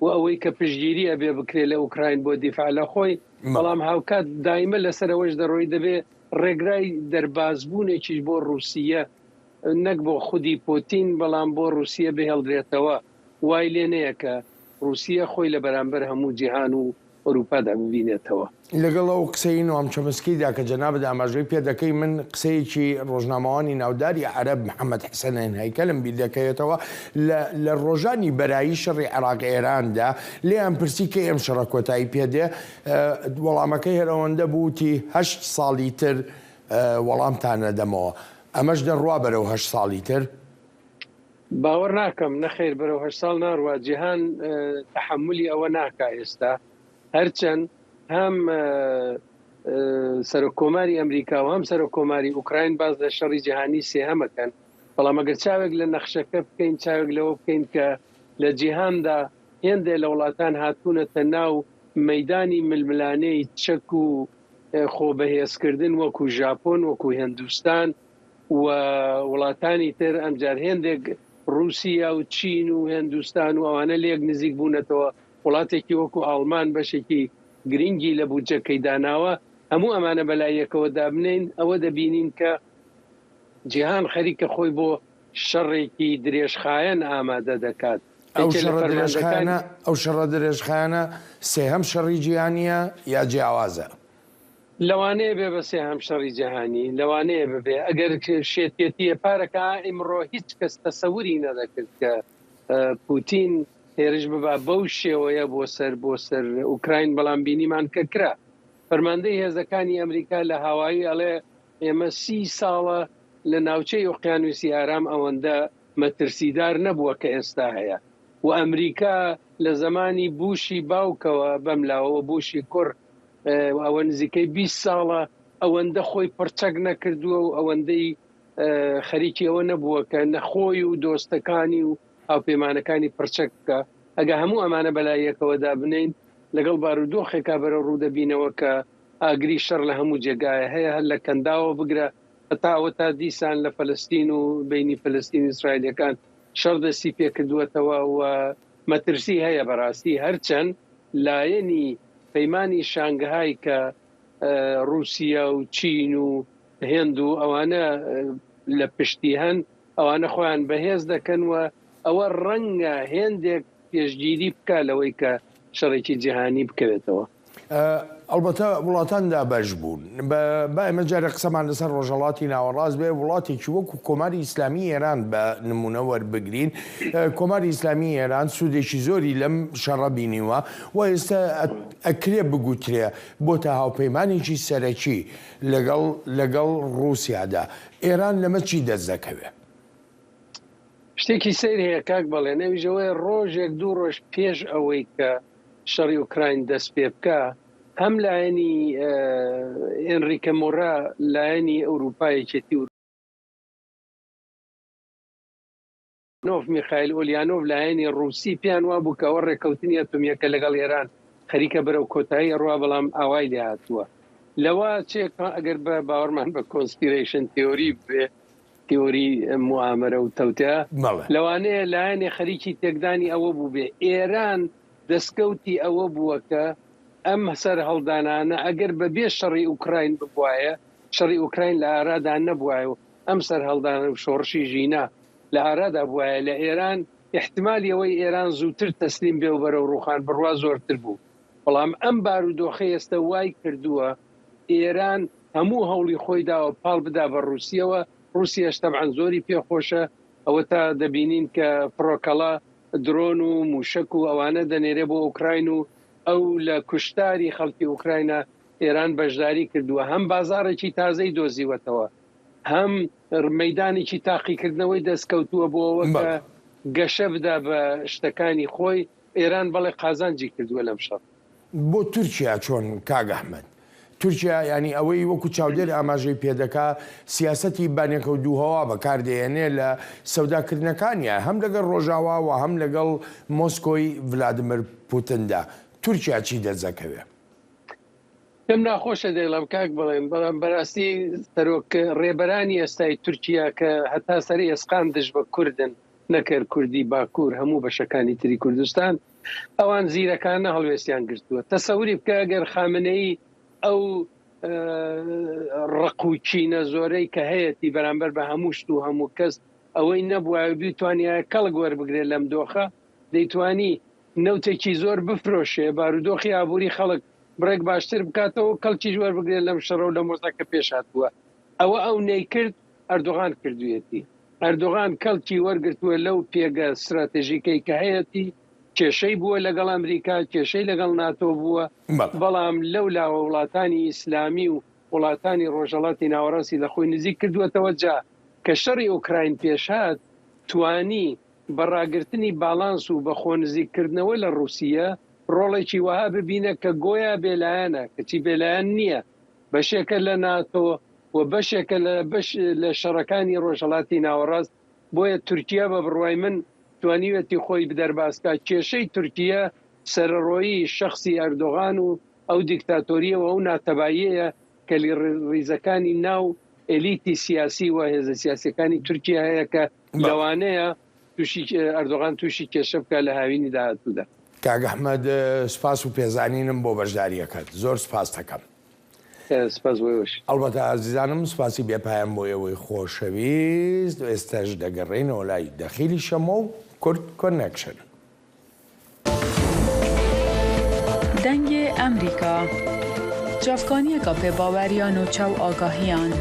و ئەوەی کە پشتگیری ئەبێ بکرێت لە ئوکراین بۆ دیفاع لە خۆی، بەڵام هاوکات دایمە لەسەرەوەش دەڕۆی دەبێ ڕێگرای دەربازبوونێکیش بۆ رووسیا نەک بۆ خودی پۆتین، بەڵام بۆ رووسیا بهێڵدرێتەوە. وای لێ نەیە کە رووسیا خۆی لە بەرامبەر هەموو جیهان و ئەوروپادا ببینێتەوە. لەگەڵ ئەو قسەی نوام چەمسکیدا کە جەنابەت ئاماژەی پێ دەکەی، من قسەیەکی ڕۆژنامەوانی ناوداری عەرەب محەممەد حسەنین هەیکەلم بیر دەکەوێتەوە لە ڕۆژانی بەرایی شەڕی عێراق ئێراندا. لێیان پرسی کە ئێم شەڕە کۆتایی پێدێ، وەڵامەکەی هەرەوەندە بووتی 8 ساڵی تر وەڵامتان نەدەمەوە. ئەمەش دەڕوا بەرەو 8 ساڵی تر؟ باوەڕ ناکەم، نەخێر بەرەو 8 ساڵ ناڕوا. جیهان تەحملی ئەوە ناکا ئێستا، هەرچەند هەم سەرۆکۆماری ئەمریکا و هەم سەرۆکۆماری ئوکراین باز لە شەڕی جیهانی سێهەمەکەن، بەڵام ئەگەر چاوێک لە نەخشەکە بکەین، چاوێک لەوە بکەین کە لە جیهاندا هێندێک لە وڵاتان هاتوونەتە ناو مەیدانی ململانەی چەک و خۆبەهێزکردن وەکو ژاپۆن، وەکو هێندوستان و وڵاتانی تر، ئەمجار هێندێک رووسیا و چین و هێندوستان و ئەوانە لێک نزیک بوونەتەوە. وڵاتێکی وەکو ئاڵمان بەشێکی گرنگی لە بودجەکەی داناوە. هەموو ئەمانە بەلایەکەوە دابنین، ئەوە دەبینین کە جیهان خەریکە خۆی بۆ شەڕێکی درێژخایەن ئامادە دەکات. ئەو شەڕە درێژخایەنە سێهەم شەڕی جیهانیە یا جیاوازە؟ لەوانەیە بێ بە سێهەم شەڕی جیهانی، لەوانەیە ببێ. ئەگەر شێتێتیە پارەکە ئیمڕۆ هیچ کەس تەسەووری نەدەکرد کە پوتین هێرش ببا بەو شێوەیە بۆ سەر ئوکراین، بەڵام بینیمان کە کرا. فەرماندەی هێزەکانی ئەمریکا لە هاوایی ئەڵێ ئێمە 30 ساڵە لە ناوچەی ئۆقیانوسی ئارام ئەوەندە مەترسیدار نەبووە کە ئێستا هەیە. و ئەمریکا لە زمانی بوشی باوکەوە بەملاوە بوشی کوڕ ئەوە نزیکەی 20 ساڵە ئەوەندە خۆی پرچەک نەکردووە و ئەوەندەی خەریکی ئەوە نەبووە کە نەخۆی و دۆستەکانی و هاوپەیمانەکانی پرچەک بکە. ئەگە هەموو ئەمانە بەلایەکەوە دابنین لەگەڵ بارودۆخێکا بەرە ڕوو دەبینەوە کە ئاگری شەڕ لە هەموو جێگایە هەیە، هەر لە کەنداوە بگرە هەتا ئەوە تا دیسان لە فەلەستین و بینی فەلەستین و ئیسرائیلەکان شەڕدەستی پێکردووەتەوە و مەترسی هەیە بەڕاستی هەرچەند لایەنی پەیمانی شانگهای کە رووسیا و چین و هێند و ئەوانە لە پشتی هەن ئەوانە خۆیان بەهێز دەکەن و ئەوە ڕەنگە هێندێک پێشگیری بکە لەوەی کە شەڕێکی جیهانی بکەوێتەوە. ئەلبەتە وڵاتاندا بەش بوون با ئێمە جارە قسەمان لەسەر ڕۆژهەڵاتی ناوەڕاست بێ وڵاتێکی وەکو کۆماری ئیسلامی ئێران بە نمونە وەربگرین کۆماری ئیسلامی ئێران سوودێکی زۆری لەم شەڕە بینیوە و ئێستا ئەکرێ بگوترێ بۆتە هاوپەیمانێکی سەرەکی لەگەڵ رووسیادا ئێران لەمە چی دەست دەکەوێت؟ شتێکی سیر هەیە کاک بەڵێ نەویژەوەی ڕۆژێک دوو ڕۆژ پێش ئەوەی کە شەڕی ئوکراین دەست پێ بکە هەم لایەنی ئێنریکە مۆرا لایەنی ئەوروپایەکێتی نۆف میخایل ئۆلیانۆڤ لایەنی ڕووسی پیان وا بوو کە ئەوە ڕێکەوتنی ئەتۆمیەکە لەگەڵ ئێران خەریکە بەرەو کۆتایی ڕوا بەڵام ئاوای لێ هاتووە لەوە چێک ئەگەر بە باوەڕمان بە کۆنسپیرەیشن تیۆری بێ تیۆری موامەرە و تەوتە لەوانەیە لایەنێ خەریکی تێکدانی ئەوە بوو بێ ئێران دەستکەوتی ئەوە بووە کە ئەم سەر هەڵدانانە ئەگەر بەبێ شەڕی ئوکراین ببوایە شەڕی ئوکراین لە ئارادا نەبوایە و ئەم سەر هەڵدانە و شۆڕشی ژینا لە ئارادا بوایە لە ئێران احتمالی ئەوەی ئێران زووتر تەسلیم بێ و بەرەو ڕوخان بڕوا زۆرتر بوو بەڵام ئەم بارودۆخە ئێستا وای کردووە ئێران هەموو هەوڵی خۆی داوە پاڵ بدا بە رووسیەوە رووسیاش تەبعەن زۆری پێخۆشە ئەوە تا دەبینین کە فڕۆکەڵا درۆن و موشک و ئەوانە دەنێرێ بۆ ئوکراین و ئەو لە کوشتاری خەڵکی ئوکراینە ئێران بەشداری کردووە هەم بازارێکی تازەی دۆزیوەتەوە هەم مەیدانێکی تاقیکردنەوەی دەستکەوتووە بۆ ئەوە کە گەشە بدا بە شتەکانی خۆی ئێران بەڵێ قازانجی کردووە لەم شەڕ بۆ تورکیا چۆن کاگ ئەحمەد تورکیا ینی ئەوەی وەکو چاودێر ئاماژەی پێدەکا سیاسەتی بانێکە و دووهەوا بەکاردێنێ لە سەوداکردنەکانیە هەم لەگەڵ ڕۆژاوا و هەم لەگەڵ مۆسکۆی ڤلادیمیر پوتندا تورکیا چی دەستەکەوێت؟ پێم ناخۆشە دەیڵم کاک بڵێم بەڵام بەڕاستی سەرۆک ڕێبەرانی ئێستای تورکیا کە هەتا سەری ئێسقان دژ بە کوردن نەکرد کوردی باکوور هەموو بەشەکانی تری کوردستان ئەوان زیرەکانە هەڵوێستیان گرتووە تەسەوری بکە ئەگەر خامنەی ئەو ڕقوچینە زۆرەی کە هەیەی بەرامبەر بە هەموو شت و هەموو کەس ئەوەی نەبووە بیتوانیا کەڵک وەربگرێت لەم دۆخە دەیتوانی نەوتێکی زۆر بفرۆشێ بارودۆخی ئابووری خەڵک بڕێک باشتر بکاتەوە کەڵکیش وەربگرێت لەم شەڕە و لە مۆزەکە پێش هاتووە ئەوە ئەو نەیکرد ئەردۆغان کردوێتی ئەردۆغان کەڵکی وەرگرتووە لەو پێگە استراتێژیکەی کە هەیەی کێشەی بووە لەگەڵ ئەمریکا کێشەی لەگەڵ ناتۆ بووە بەڵام لەولاوە وڵاتانی ئیسلامی و وڵاتانی ڕۆژهەڵاتی ناوەڕاستی لە خۆی نزیک کردووەتەوە جا کە شەڕی ئوکراین پێشهات توانی بەڕاگررتنی باڵانس و بە خۆنزیکردنەوە لە رووسیە ڕۆڵێکی وها ببینە کە گۆیا بێلایەنە کەچی بێلایەن نییە بەشێکە لە ناتۆ و بەشێکە لە شەڕەکانی ڕۆژهەڵاتی ناوەڕاست بۆیە تورکیا بە بڕوای من توانیوەتی خۆی بدەرباسکە کێشەی تورکیا سەرڕۆیی شخصی ئەردۆغان و ئەو دیکتاتۆریەوە ئەو ناتەباییەیە کە ریزەکانی ناو ئەلیتی سیاسی و هێزە سیاسەکانی تورکیا هەیە کە لەوانەیە تووشی ئەردۆغان تووشی کێشە بکە لە هاوینی داهاتوودا. کاگ ئەحمەد سوپاس و پێزانینم بۆ بەشداریەکەت زۆر سوپاس دەکەم. ئەلبەتە ئازیزانم سوپاسی بێپایان بۆ ئێوەی خۆشەویست ئێستاش دەگەڕێنەوە لای دەخیلی شەمە و کورد کۆنێکشن. دەنگێ ئەمریکا جافکانیەکە پێباوەریان و چاو ئاگاهیان.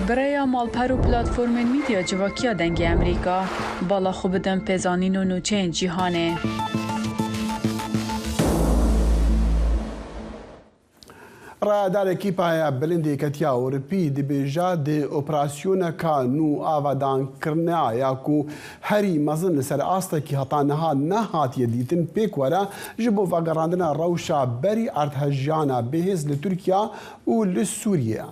برای مالپەر و پلاتفۆرمên میدیا civakîya dengê Amerîka bala xwe bidin pêzanîn û nûçeyên cîhanê. ڕادارێکی پایە بلندی کەتیا ئەوروپی دەبێژە دێ ئۆپراسیۆنەکە نو ئاوادانکردنایە و هەری مەزن لەسەر ئاستێکی هەتانەها نەهاتیە دیتن پێکوەرە ji بۆ ڤەگەڕاندنە ڕەوشە بەری ئەردهەژیانە بەهێز لە تورکیا و لە سووریە.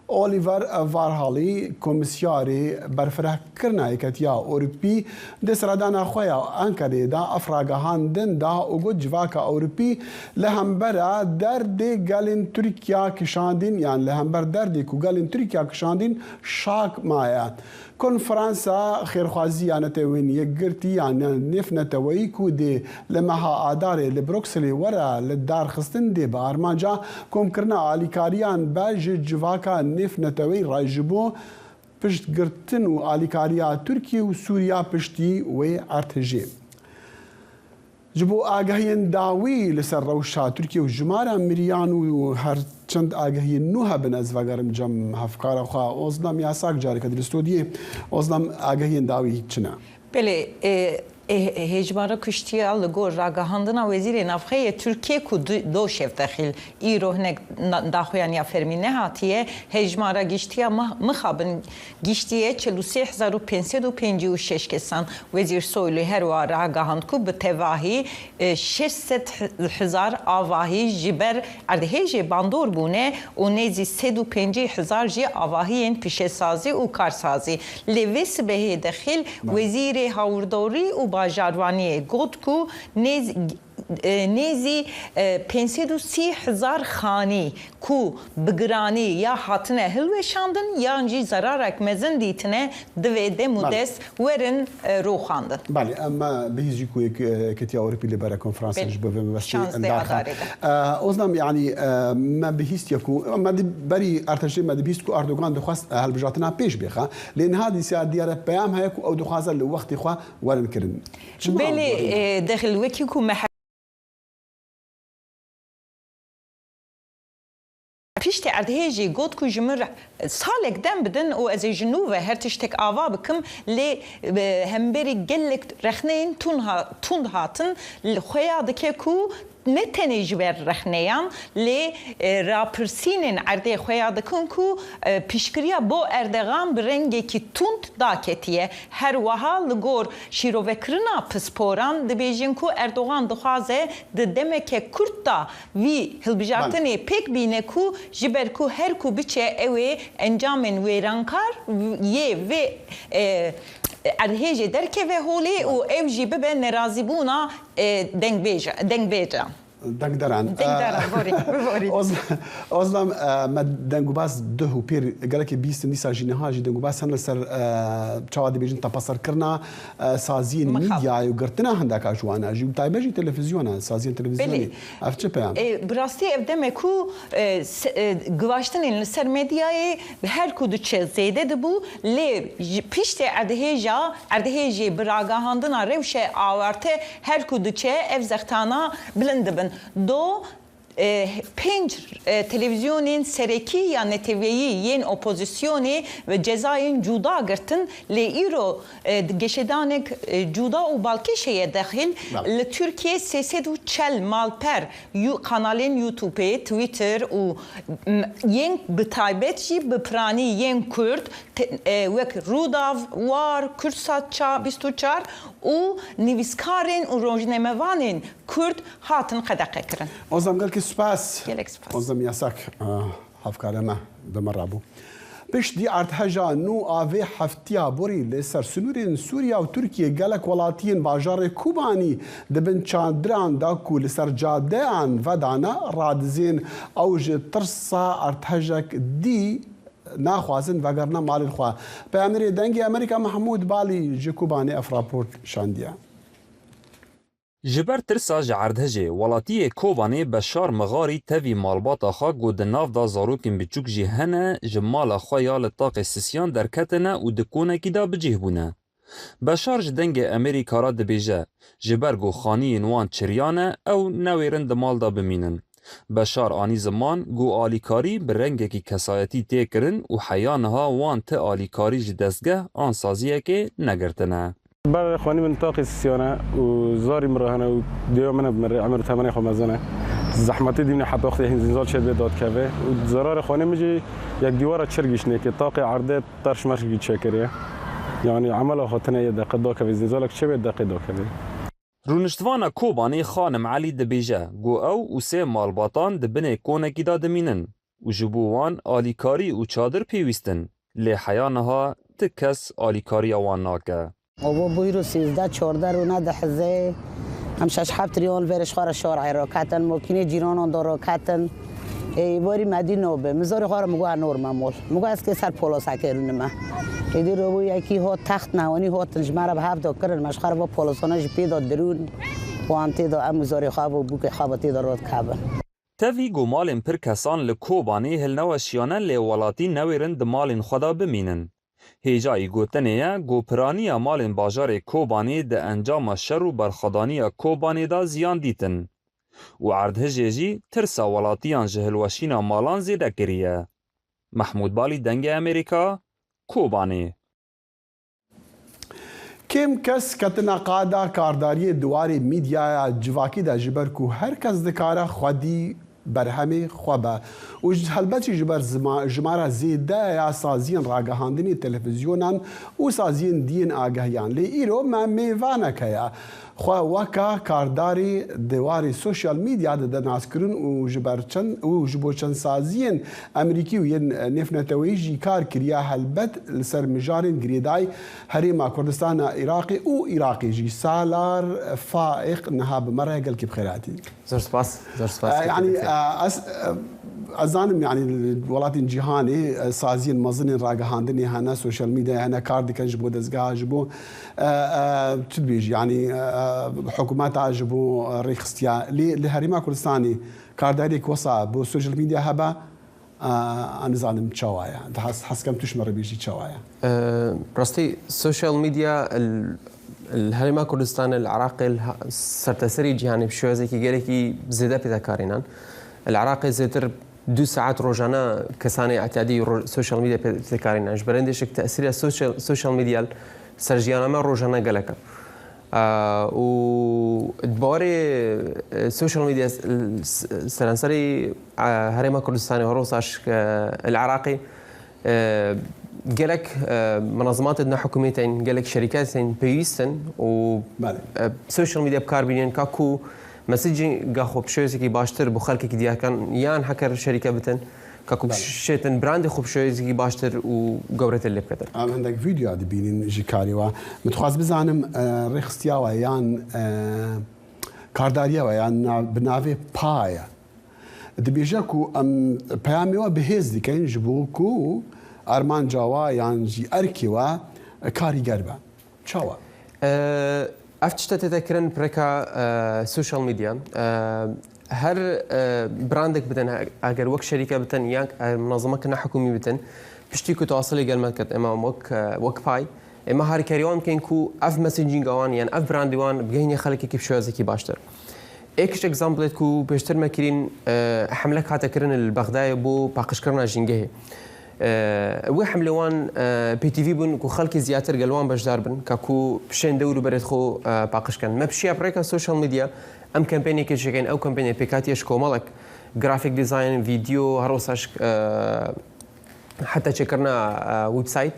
اوليفر فارهالي كوميسياري برفره كرنا يكتيا أوروبي دسردانا خويا أنكري دا أفراغهان دن دا وجود جواكا أوروبي لهمبرا درد قالين تركيا كشاندين يعني لهمبر دردي كو قالين تركيا كشاندين شاك مايا کنفرانسا خیرخوازی نتوین یکگرتی يعني نفنا تويكو دي لمها آداري لبروكسلي ورا للدار خستن دي بارمانجا كوم كرنا آليكاريان باج جواكا نفنا توي رايجبو پشت گرتن و آليكاريا تركي و سوريا پشتي و ارتجي جبو آگهین داوی لسر روشا ترکیه و جمارا مریان و هر چند آگهین نوها بنز وگرم جم هفکار خواه اوزلم یاساک جاری کدر استودیه اوزلم آگهین داوی چنه بله هجمارا کشتیه لگور راگهاندنا وزیر نفخه ترکیه کو دو شف داخل ایرو هنگ داخویان یا فرمینه هاتیه هجمارا گشتیه مخابن گشتیه 43556 کسان وزیر سویلو هر و راگهاند کو به تواهی 600,000 آواهی جبر اردهیج باندور بونه و نیزی 350,000 جی آواهی پیش سازی و کارسازی لویس به داخل وزیر هاوردوری و باجاروانی گفت که نیزی 530,000 خانی کو بگرانی یا هاتنه هلوشاندن یا انجی زرارک مزن دیتنه دویده مدست ورن رو خاندن. بله اما بهیجی کوی کتی اوروپی لبرا کنفرانس جبه بمستی انداخل. اوزنم يعني ما بهیست یکو ما بری ارتشی ما بهیست کو اردوغان دخواست هالبجاتنا پیش بخا لان هذه سیاد دیاره پیام هایکو او دخوازه لوقت خوا ورن کرن. بله داخل وکی کو پیشتی اردهیجی گفت که جمر سالک دم بدن و از جنوبه هر تشتک آوا بکم لی همبری گلک رخنین تون هاتن خویاده که کو نه تنیج بر رخنیان لی راپرسینن عرده خویاده کن کو پیشکریا با اردغان برنگی که توند داکتیه هر وها لگور شیروکرنا پسپوران دبیجن کو اردوغان دخوازه دمک کرتا وی هلبجارتنی پک بینه کو جبر کو هر کو بچه اوی انجامن ویرانکار یه و ارهیج درکه و هولی و او جیبه به نرازی بونا دنگ بیجا دنگ دران بوری اوزلم ما دنگو باز ده و پیر گله که 20 نیسا جنها جی دنگو باز هم سر چوادی بیجن تپاسر کرنا سازین میدیا و گرتنا هندک اجوانا جی تایبه جی تلویزیون سازین تلویزیونی افچه پیام براستی افدم کو گواشتن سر میدیای هر کدو چه زیده دبو لی پیشت اردهیجی براگاهاندنا روشه آورته هر کدو چه اف زختانا بلند بن دو پنج تلویزیونین سرکی یا نتیویی ین اپوزیسیونی و جزاین جدا گرتن لی ایرو گشدانک جدا و بالکشه داخل لترکیه 340 مالپر کانالین یوتیوب تویتر و ین بتایبت جی بپرانی ین کرد وک روداو وار کرساتچا 24 و نویسکارین و روزنامه‌وانین کرد هاتن قدقه کرن. اوزم قال سپاس. اوزم یاساک هفکارما دمرابو. پیش دی ارتهجا نو آوی هفتیا بوری لسر سنورین سوریا و ترکیه گلک ولاتین باجار کوبانی دبن چاندران داکو لسر جاده آن ودانا رادزین اوج ترسا ارتهجک دی ناخوازن وگرنه مال الخوا پیامری دنگی امریکا محمود بالی جکوبانی افراپورت شاندیا جبر ترسا جعردهجه ولاتیه کوبانی بشار مغاری تاوی مالباتا خوا گود ناف دا زاروکن بچوک جی هنه جمال خوایا لطاق سیسیان درکتنه و دکونه کی دا بجیه بونه. بشار جدنگ امریکا را دبیجه جبر گو خانی نوان چریانه او نویرن دمال دا بمینن. بشار آنی زمان گو آلیکاری برنگه کی کسایتی تیکرن و حیانها وان ته آلیکاری جدزگه آنسازیه که نگرتنه. بعد خوانی من طاقة سيانة وزاري مرهنا وديو من بمر عمر ثمانية خمسة زحمتي دي من حب أختي زنزال شد بدات كذا وزرار خواني مجي يك ديوارة تشرجش نيك طاقة عرضة طرش مرشقي تشكريه يعني عمله خاطنا يدق دا كذا زنزالك شبه دق دا كذا رونشتوانا کوبانی خانم علی دبیجه گو او و سه مالباتان دبنه کونه کی داد مینن. و جبوان آلیکاری و چادر پیوستن لی حیانها تکس آلیکاری وان ناکه. و بویرو 13-14 رونا ده حزه هم 6-7 ریال ورش خار شارع را کتن ممکنه جیرانان دارا کتن باری مدینه به مزار خار مگو نورمال مگو از که سر پولاس اکرونه ما ایدی رو یکی ها تخت نوانی ها تنجمره به هفت کرد مشخر با پولاسانش پیدا درون وانتی دا مزار خواب و بوک خوابتی دارد کابن تاوی گو مالین پر کسان لکوبانی هل نوشیانن لی ولاتی نویرن مالین خدا بمینن. هیجای گوتنه گو پرانی مالین باجار کوبانی ده انجام شر و برخدانی کوبانی دا زیان دیتن. و عرض هجیجی ترسا ولاتیان جهلوشینا مالان زیده کریه. محمود بالی دنگ امریکا، کوبانی. کم کس کتنا قادا کارداری دواری میدیا جواکی دا جبر کو هر کس دکاره خودی برهمی خوابه و هلبتی جبر جماره زیده یا سازین راگهاندنی تلویزیونان و سازین دین آگهیان لی ایرو ما میوانه که خواه وکا کارداری دواری سوشال میدیا ده ناس کرن و جبوچن سازین امریکی و ین نفنتوی جی کار کریا هلبت لسر مجارین گریدای هریما کردستان عراقی و عراقی جی سالار فائق نها بمره قل کی بخيراتي زور سپاس يعني ازانم يعني الولات جهاني سازين مزنين راقهاندني هنا سوشيال ميديا هنا كارد كان جبو دزقا جبو تبيج يعني حكومات جبو ريخستيا لهريما كردستاني كارداري كوصا بو سوشيال ميديا هبا انا زانم تشوايا حس كم تشمر بيجي تشوايا راستي السوشيال ميديا الهريما كردستان العراقي سرتسري جهاني بشوي زي كي قالكي زياده بتكارينان العراقي زيتر 2 ساعات روزانه كساني اعتيادي سوشيال ميديا بتكارينان اجبرندش تاثير السوشيال ميديا سرجيانا ما روزانه قالك و دباري السوشيال ميديا سرانسري هريما كردستاني وروساش العراقي قالك منظمات عندنا حكوميتين قالك شركاتين بيستن و سوشيال ميديا بكاربينين كاكو مسجين قاخو بشويزي كي باشتر بخلك كي كان يان حكر شركه بتن كاكو شيتن براند خو بشويزي كي باشتر وقورت اللي بكتر عندك فيديو عاد بينين جيكاري و متخاص بزانم ريخستيا ويان كارداريا ويان بنافي بايا دبيجاكو ام بياميوا بهز كان جبوكو ارمان جاوا يعني جي اركيوا كاريگر با چاوا افتشت تذكرن بريكا سوشيال ميديا هر براندك بدن اگر وك شركه بتن يا منظمه كنا حكومي بتن بشتيكو تواصلي قال مالكت اما وك باي اما هاري كاريون كينكو اف مسنجينغ وان يعني اف براند وان بغيني خلك كيف شو زكي باشتر ايكش اكزامبل كو بيشتر ماكرين حملك هاتا كرن البغداي بو باقش كرنا جينجه وي حملوان بي تي في بن كو خلك زياتر قالوان باش داربن كاكو بشين دورو بريد خو باقش كان ما بشي بريكا السوشيال ميديا ام كامباني كيشكين او كامباني بيكاتيش كو مالك جرافيك ديزاين فيديو هروساش حتى شكرنا ويب سايت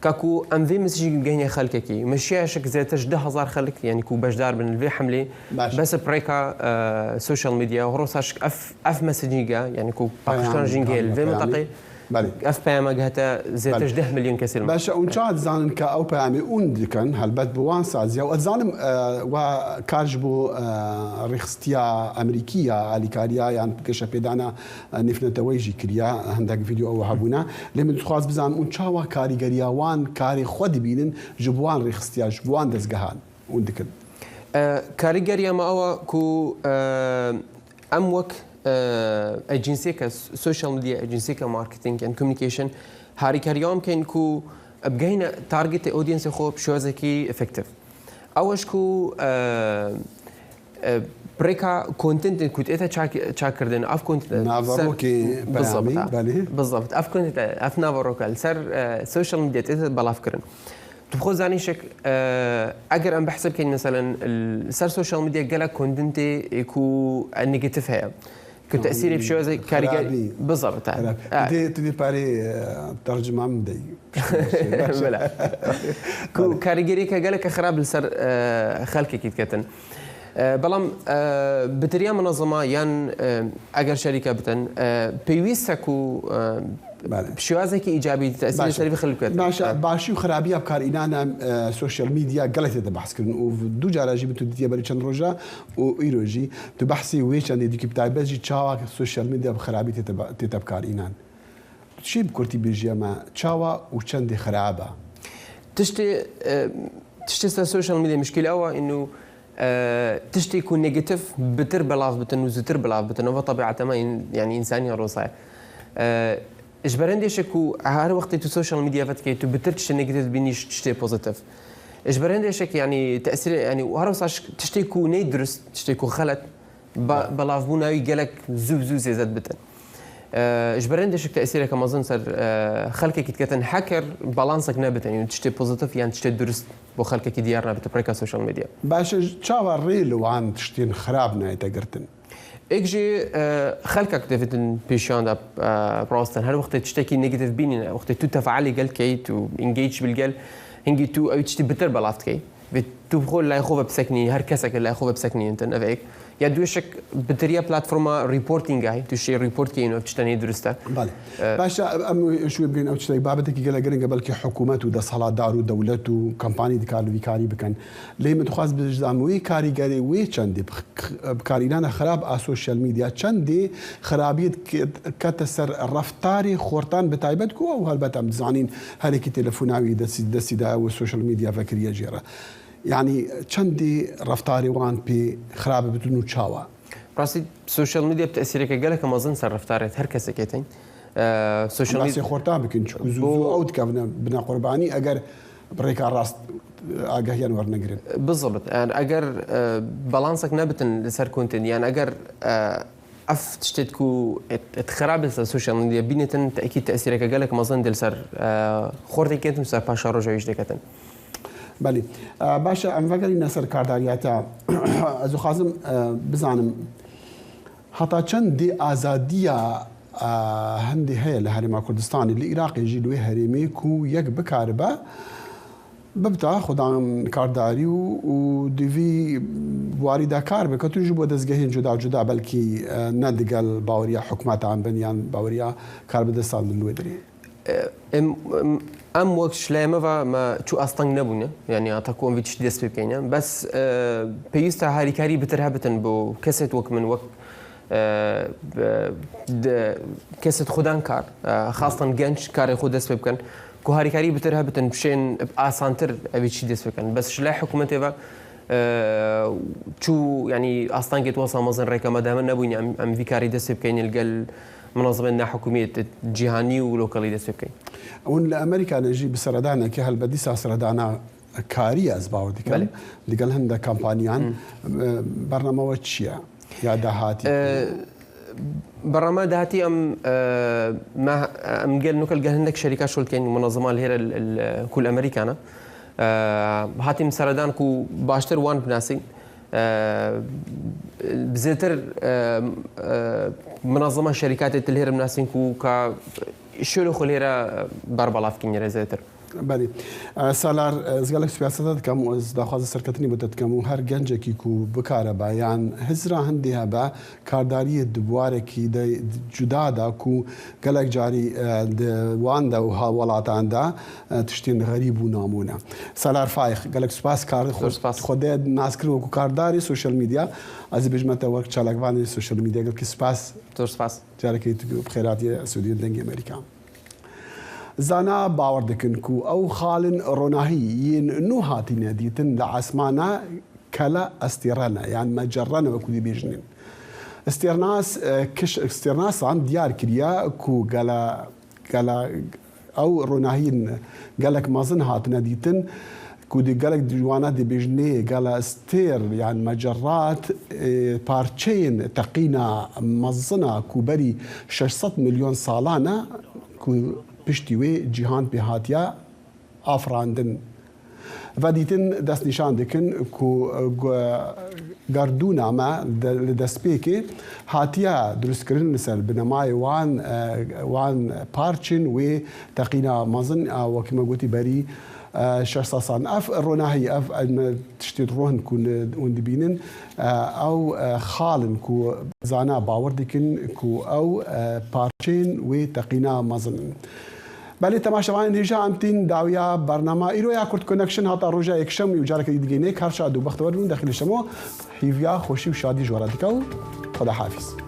كاكو ام في مسجي جاي خلككي مشي شك زي 10000 خلك يعني كو باش داربن الفي حمله بس بريكا سوشيال ميديا هروساش اف مسجي يعني كو باقش كان جينجي الفي منطقي اف بي ام جهتا زي 10 مليون كسر باش اونشاد زانن كا او بي ام اوندكن هلبت بوانسا زي وزانم وكارجبو ريخستيا امريكيه اليكاريا يعني كش بيدانا نفنا تويجي كريا عندك فيديو او هابونا لمن خاص بزان اونشاوا كاريغريا وان كاري خود بينن جبوان ريخستيا جبوان دزغهان اوندكن كاريغريا ما او كو اموك اجنسي كسوشيال ميديا اجنسي كماركتينج اند كوميونيكيشن هاري كاريوم كان كو بغينا تارجت اودينس خو بشوزكي افكتيف اوش كو بريكا كونتنت كنت اتا تشاكردن اف كنت نافروكي بالضبط اف كنت اف نافروكال سر سوشيال ميديا اتا بلافكرن تبخو زاني شك اگر ام بحسب كان مثلا سر سوشيال ميديا قالك كونتنت يكو نيجاتيف هي كنت تاثيري بشو زي كاريجاري بالضبط تدي باري ترجمه مدي بلا كو كاريجاري قالك خراب السر خلك كيت كتن بەڵام بتریا منەظەمە یان ئەگەر شەریکە بتن پێویستە و شێوازێکی ئیجابی تەسیری سەری خەڵک بکات. باشی و خراپی بەکارهێنانە سوشیال میدیا گەلێک تێدە بەحسکردن و دوو جاراژی بتو دیتە بەری چەند ڕۆژە و ئیرۆژی تو بەحسی وێ چەندێ دیکە تایبەتی چاوە سوشیال میدیا بە خراپی تێتە بەکارهێنان. چی بکورتی بێژیەمە چاوە و چەندی خراپە؟ تشتي سوشيال ميديا مشكلة أو إنه تشتي يكون نيجاتيف بتر بلاف بتن وزتر بلاف بتن هو طبيعة ما يعني إنسانية روصاية إجبارين شكو هر وقت تو سوشيال ميديا فتكي تو بتر تشتي نيجاتيف بينيش تشتي بوزيتيف إجبارين شك يعني تأثير يعني وهر وقت تشتي يكون ندرس تشتي يكون خلط بلاف بونا يجلك زو زاد بتن إجبارين شك تأثيره كما ظن صار خلقك كتكتن حكر بالانسك نبتن يعني تشتي بوزيتيف يعني تشتي درس بو خلقك ديارنا بتبريكا سوشيال ميديا باش تشاور ريل وعن تشتين خرابنا يتقرتن اجي خلقك دفتن بيشان دا براستن هر وقت تشتكي نيجاتيف بيننا وقت تو تفعلي قال كي تو انجيج بالقال هنجي تو او تشتي بتر بلافت كي تو بقول لا يخوف بسكني هر كسك لا يخوف بسكني انت نفيك يا دوشك بتريا بلاتفورما ريبورتينج هاي تشي ريبورت كينو تشتني درسته بالي باشا ام شوي بين او تشتي بابتك قال قرن قبل كي حكومات ودا صلاه دار ودولت وكامباني دي كارلو كاري بكن ليه متخاص بجزاموي كاري قالي وي چندي بكارينا خراب على السوشيال ميديا چندي خرابيت كتسر رفتاري خورتان بتايبتكو او هلبت ام زانين هلكي تليفوناوي دسي دا والسوشيال ميديا فكريه جيره يعني چندي رفتاري وان بي خراب بتنو تشاوا راسي السوشيال ميديا بتاثيرك قالك ما ظن صار رفتارات هر كسه كيتين السوشيال ميديا خورتان بكن زو او تكبنا بنا قرباني اگر بريكا راست اگهيان ورنگرين بالضبط يعني اگر بالانسك نبتن لسر كونتين يعني اگر اف تشتتكو تخراب السوشيال ميديا بينتن تاكيد تاثيرك قالك ما ظن دل سر خورتي كنتم سر باشا رجعيش دكتن بله باشا ام فکر این سر کارداریاتا از خازم بزنم حتی چند دی آزادیا هندی هی لهرما کردستان العراق يجي له هرمي كو يك بكاربا ببتا خدام کارداری و دیوی وارد کار بکتو جبو دزگهین جدا بلکی ندگل باوریا حکومت عن بنیان باوریا کار بدستان للودری ام وقت شلامه ما شو اصلا نبونه يعني اتكون فيتش ديس بكينيا بس بيستا هاري كاري بترهبتن بو كاسيت وك من وقت كاسيت خدان كار خاصه جنش كاري خود ديس بكن كو هاري كاري بترهبتن بشين اسانتر فيتش ديس بكن بس شلا حكومتي شو يعني اصلا جت وصل مزن ريكا ما دام نبوني ام في كاري ديس بكين القل منظمة حكومية جهاني ولوكالي ديس بكين اون لامريكا نجي بسردانا كي هالبديسه سردانا كاري ازباو ديكال ديكال هندا كامبانيان برنامج تشيا يا دهاتي برنامج دهاتي ام ما ام قال نوكل هندك شركات شغل كاين منظمه اللي هي كل امريكانا هاتي سردان كو باشتر وان بناسي بزيتر منظمه شركات اللي هي بناسين كو كا شلو خليرا بربلاف كينيرا زيتر بله سالار زغالك سياسات كم از داخل سرکتنی بودت کم هر گنج کی کو بکاره با یان هزرا هندی با کارداری دوباره کی د جدا دا کو گلک جاری د وان دا و حوالات اندا تشتین غریب و نامونه سالار فایخ گلک سپاس کار خود ناس کرو کو کارداری سوشال میدیا از بجمت ورک چالک وان سوشال میدیا گلک سپاس تو سپاس جاری کی بخیراتی سعودی دنگ امریکا زانا باور دكن كو او خالن روناهيين نو هاتي ناديتن لعسمانا كلا استيرانا يعني مجرنا وكودي بيجنين استيرناس كش استيرناس عن ديار كريا كو قال او روناهيين قالك ما زن هات ناديتن كودي قالك ديوانا دي بيجني قال استير يعني مجرات بارتشين تقينا مزنا كوبري 600 مليون صالانا كو پشتیوی جهان به هاتیا آفراندن و دیتن دست نشان دکن کو گردونا ما لدست پیکی هاتیا درست کردن مثل بنمای وان پارچن و تقینا مازن و کما گوتی بری 6 سان اف روناهي اف ان تشتي روحن كون وندبينن او خالن كو زانا باوردكن كو او بارچين وتقينا مزن بله تماشاوان نيجا امتين داويا برنامه ايرو يا كورت كونكشن هاتا روجا يكشم يوجارك ديگينه كارشا دو بختورون داخل شمو هيفيا خوشي وشادي جوارا ديكو خدا حافظ